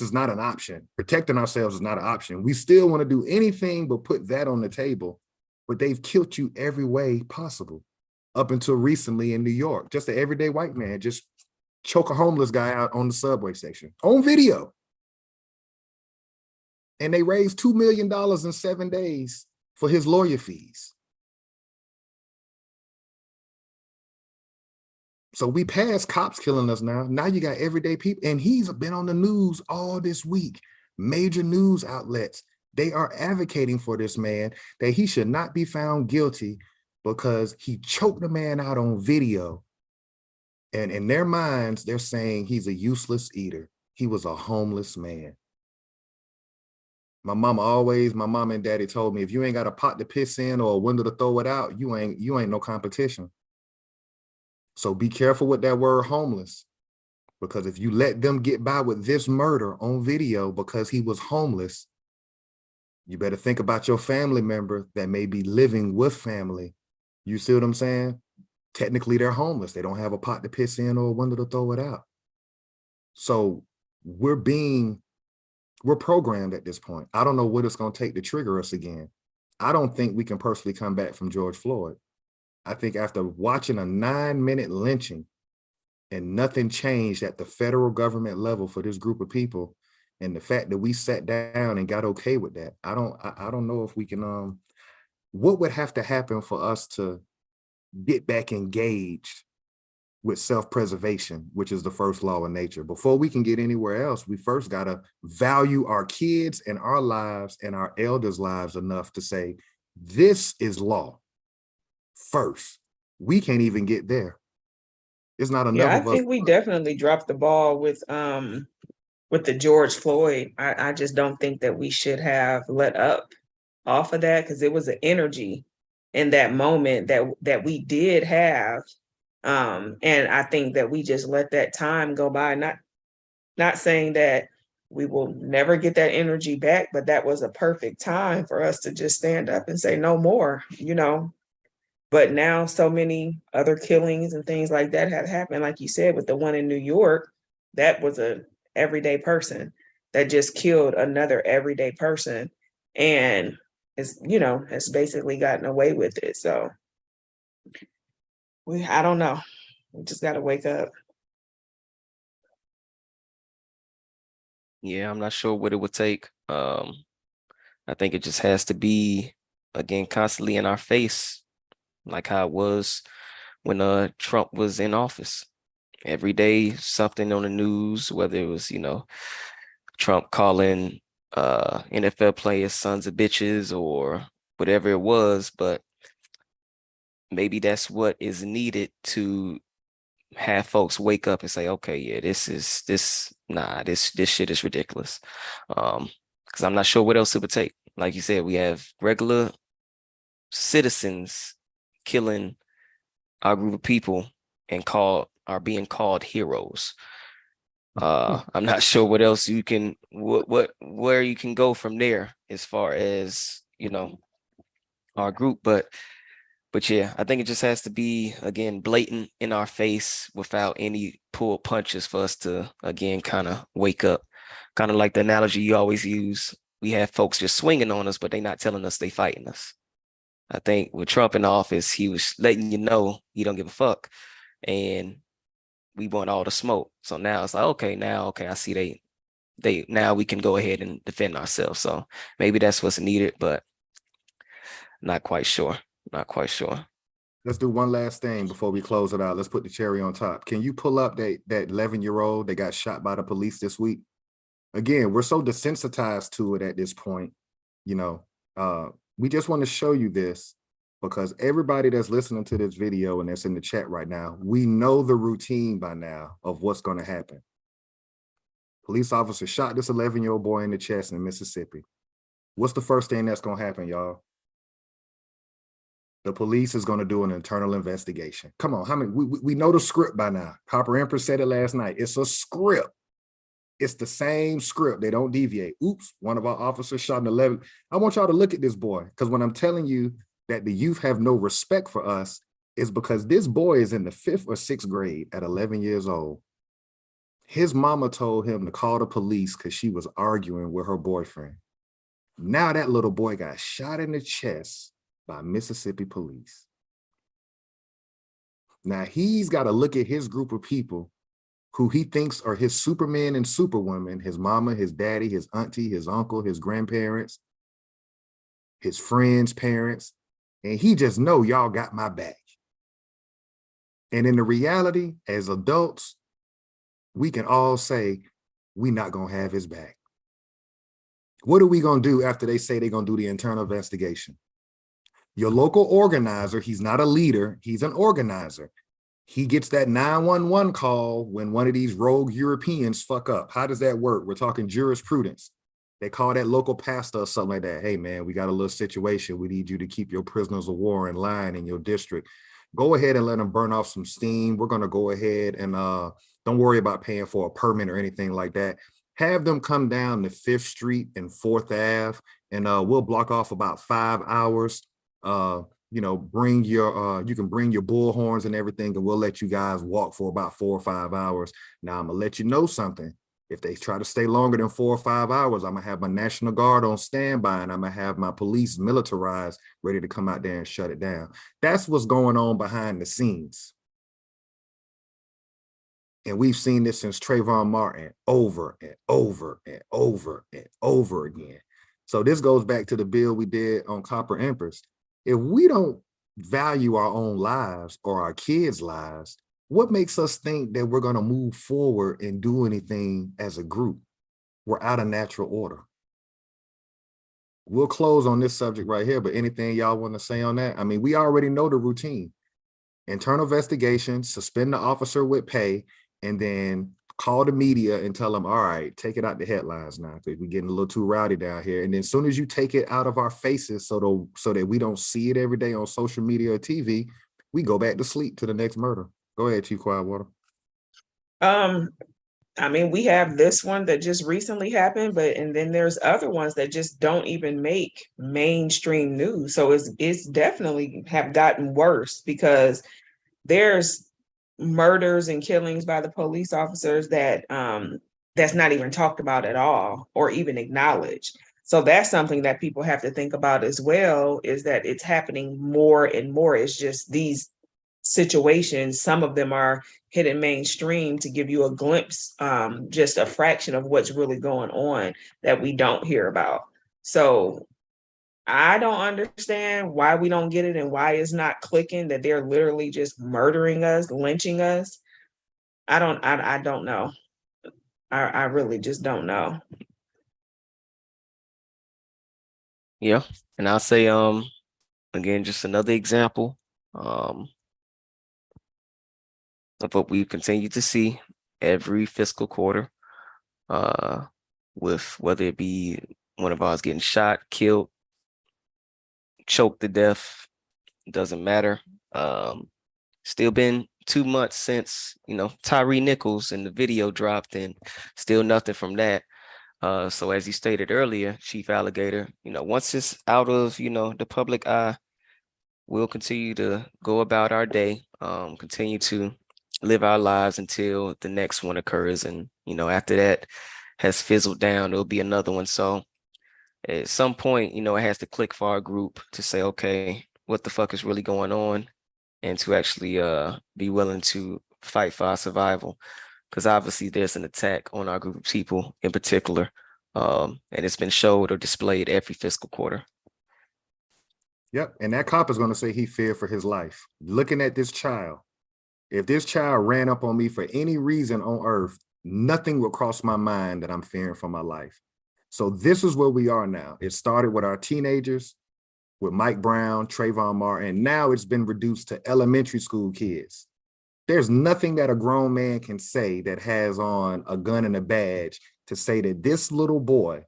is not an option. Protecting ourselves is not an option. We still want to do anything but put that on the table, but they've killed you every way possible. Up until recently in New York, just an everyday white man just choke a homeless guy out on the subway section on video. And they raised $2 million in 7 days for his lawyer fees. So we passed cops killing us now. Now you got everyday people, and he's been on the news all this week. Major news outlets, they are advocating for this man that he should not be found guilty because he choked a man out on video. And in their minds, they're saying he's a useless eater. He was a homeless man. My mom and daddy told me, if you ain't got a pot to piss in or a window to throw it out, you ain't no competition. So be careful with that word homeless, because if you let them get by with this murder on video because he was homeless, you better think about your family member that may be living with family. You see what I'm saying? Technically, they're homeless. They don't have a pot to piss in or a window to throw it out. So we're programmed at this point. I don't know what it's going to take to trigger us again. I don't think we can personally come back from George Floyd. I think after watching a 9-minute lynching and nothing changed at the federal government level for this group of people, and the fact that we sat down and got okay with that, I don't know if we can, what would have to happen for us to get back engaged with self-preservation, which is the first law of nature. Before we can get anywhere else, we first got to value our kids and our lives and our elders' lives enough to say, this is law. First, we can't even get there. It's not enough. Yeah, I think we definitely dropped the ball with with the George Floyd, I just don't think that we should have let up off of that, because it was an energy in that moment that we did have. And I think that we just let that time go by, not saying that we will never get that energy back, but that was a perfect time for us to just stand up and say no more, you know. But now so many other killings and things like that have happened. Like you said, with the one in New York, that was a everyday person that just killed another everyday person. And it's, you know, has basically gotten away with it. So I don't know. We just got to wake up. Yeah, I'm not sure what it would take. I think it just has to be, again, constantly in our face, like how it was when Trump was in office. Every day, something on the news, whether it was, you know, Trump calling NFL players sons of bitches or whatever it was, but maybe that's what is needed to have folks wake up and say, okay, yeah, this shit is ridiculous. Because I'm not sure what else it would take. Like you said, we have regular citizens killing our group of people and are being called heroes. I'm not sure what else you can where you can go from there as far as, you know, our group, but yeah, I think it just has to be, again, blatant in our face without any pull punches for us to, again, kind of wake up. Kind of like the analogy you always use. We have folks just swinging on us, but they're not telling us they fighting us. I think with Trump in office, he was letting you know he don't give a fuck. And we want all the smoke. So now it's like, okay, I see they now we can go ahead and defend ourselves. So maybe that's what's needed, but not quite sure. Not quite sure. Let's do one last thing before we close it out. Let's put the cherry on top. Can you pull up that 11-year-old that got shot by the police this week? Again, we're so desensitized to it at this point. You know, we just want to show you this because everybody that's listening to this video and that's in the chat right now, we know the routine by now of what's going to happen. Police officer shot this 11-year-old boy in the chest in Mississippi. What's the first thing that's going to happen, y'all? The police is going to do an internal investigation. Come on, how many? We know the script by now. Copper Empress said it last night. It's a script. It's the same script. They don't deviate. Oops, one of our officers shot an 11. I want y'all to look at this boy, because when I'm telling you that the youth have no respect for us, is because this boy is in the 5th or 6th grade at 11 years old. His mama told him to call the police because she was arguing with her boyfriend. Now that little boy got shot in the chest by Mississippi police. Now he's got to look at his group of people who he thinks are his supermen and superwomen, his mama, his daddy, his auntie, his uncle, his grandparents, his friends' parents, and he just know y'all got my back. And in the reality, as adults, we can all say we're not gonna have his back. What are we gonna do after they say they're gonna do the internal investigation? Your local organizer, he's not a leader, he's an organizer. He gets that 911 call when one of these rogue Europeans fuck up. How does that work? We're talking jurisprudence. They call that local pastor or something like that. Hey man, we got a little situation. We need you to keep your prisoners of war in line in your district. Go ahead and let them burn off some steam. We're gonna go ahead and don't worry about paying for a permit or anything like that. Have them come down to 5th Street and 4th Ave, and we'll block off about 5 hours. You know, bring your you can bring your bullhorns and everything, and we'll let you guys walk for about 4 or 5 hours. Now I'm gonna let you know something. If they try to stay longer than 4 or 5 hours, I'm gonna have my National Guard on standby, and I'm gonna have my police militarized, ready to come out there and shut it down. That's what's going on behind the scenes. And we've seen this since Trayvon Martin over and over and over and over again. So this goes back to the bill we did on Copper Empress. If we don't value our own lives or our kids' lives, what makes us think that we're going to move forward and do anything as a group? We're out of natural order. We'll close on this subject right here, but anything y'all want to say on that? I mean, we already know the routine. Internal investigation, suspend the officer with pay, and then call the media and tell them, all right, take it out the headlines now, because we're getting a little too rowdy down here. And then as soon as you take it out of our faces so that we don't see it every day on social media or TV, we go back to sleep to the next murder. Go ahead, Chief Quietwater. I mean, we have this one that just recently happened, and then there's other ones that just don't even make mainstream news. So it's definitely have gotten worse, because there's murders and killings by the police officers that that's not even talked about at all or even acknowledged. So that's something that people have to think about as well, is that it's happening more and more. It's just these situations, some of them are hidden mainstream to give you a glimpse, just a fraction of what's really going on that we don't hear about. So I don't understand why we don't get it and why it's not clicking, that they're literally just murdering us, lynching us. I don't know. I really just don't know. Yeah. And I'll say, again, just another example of what we continue to see every fiscal quarter, with whether it be one of ours getting shot, killed, choked to death, doesn't matter. Still been 2 months since, Tyree Nichols and the video dropped, and still nothing from that. So as you stated earlier, Chief Alligator, once it's out of, the public eye, we'll continue to go about our day, continue to live our lives until the next one occurs. And, after that has fizzled down, there'll be another one. So at some point, it has to click for our group to say, okay, what the fuck is really going on? And to actually be willing to fight for our survival. Because obviously there's an attack on our group of people in particular. And it's been showed or displayed every fiscal quarter. Yep. And that cop is going to say he feared for his life. Looking at this child, if this child ran up on me for any reason on earth, nothing would cross my mind that I'm fearing for my life. So this is where we are now. It started with our teenagers, with Mike Brown, Trayvon Martin, and now it's been reduced to elementary school kids. There's nothing that a grown man can say that has on a gun and a badge to say that this little boy,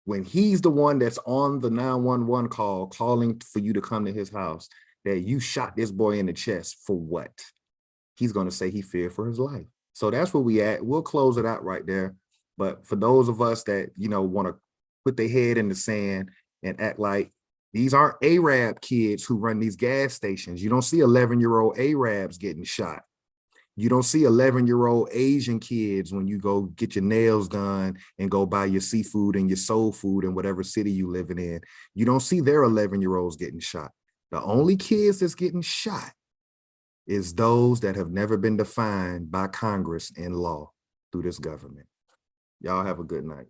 when he's the one that's on the 911 call, calling for you to come to his house, that you shot this boy in the chest for what? He's going to say he feared for his life. So that's where we at. We'll close it out right there. But for those of us that, want to put their head in the sand and act like these aren't Arab kids who run these gas stations. You don't see 11-year-old Arabs getting shot. You don't see 11-year-old Asian kids when you go get your nails done and go buy your seafood and your soul food in whatever city you living in. You don't see their 11-year-olds getting shot. The only kids that's getting shot is those that have never been defined by Congress and law through this government. Y'all have a good night.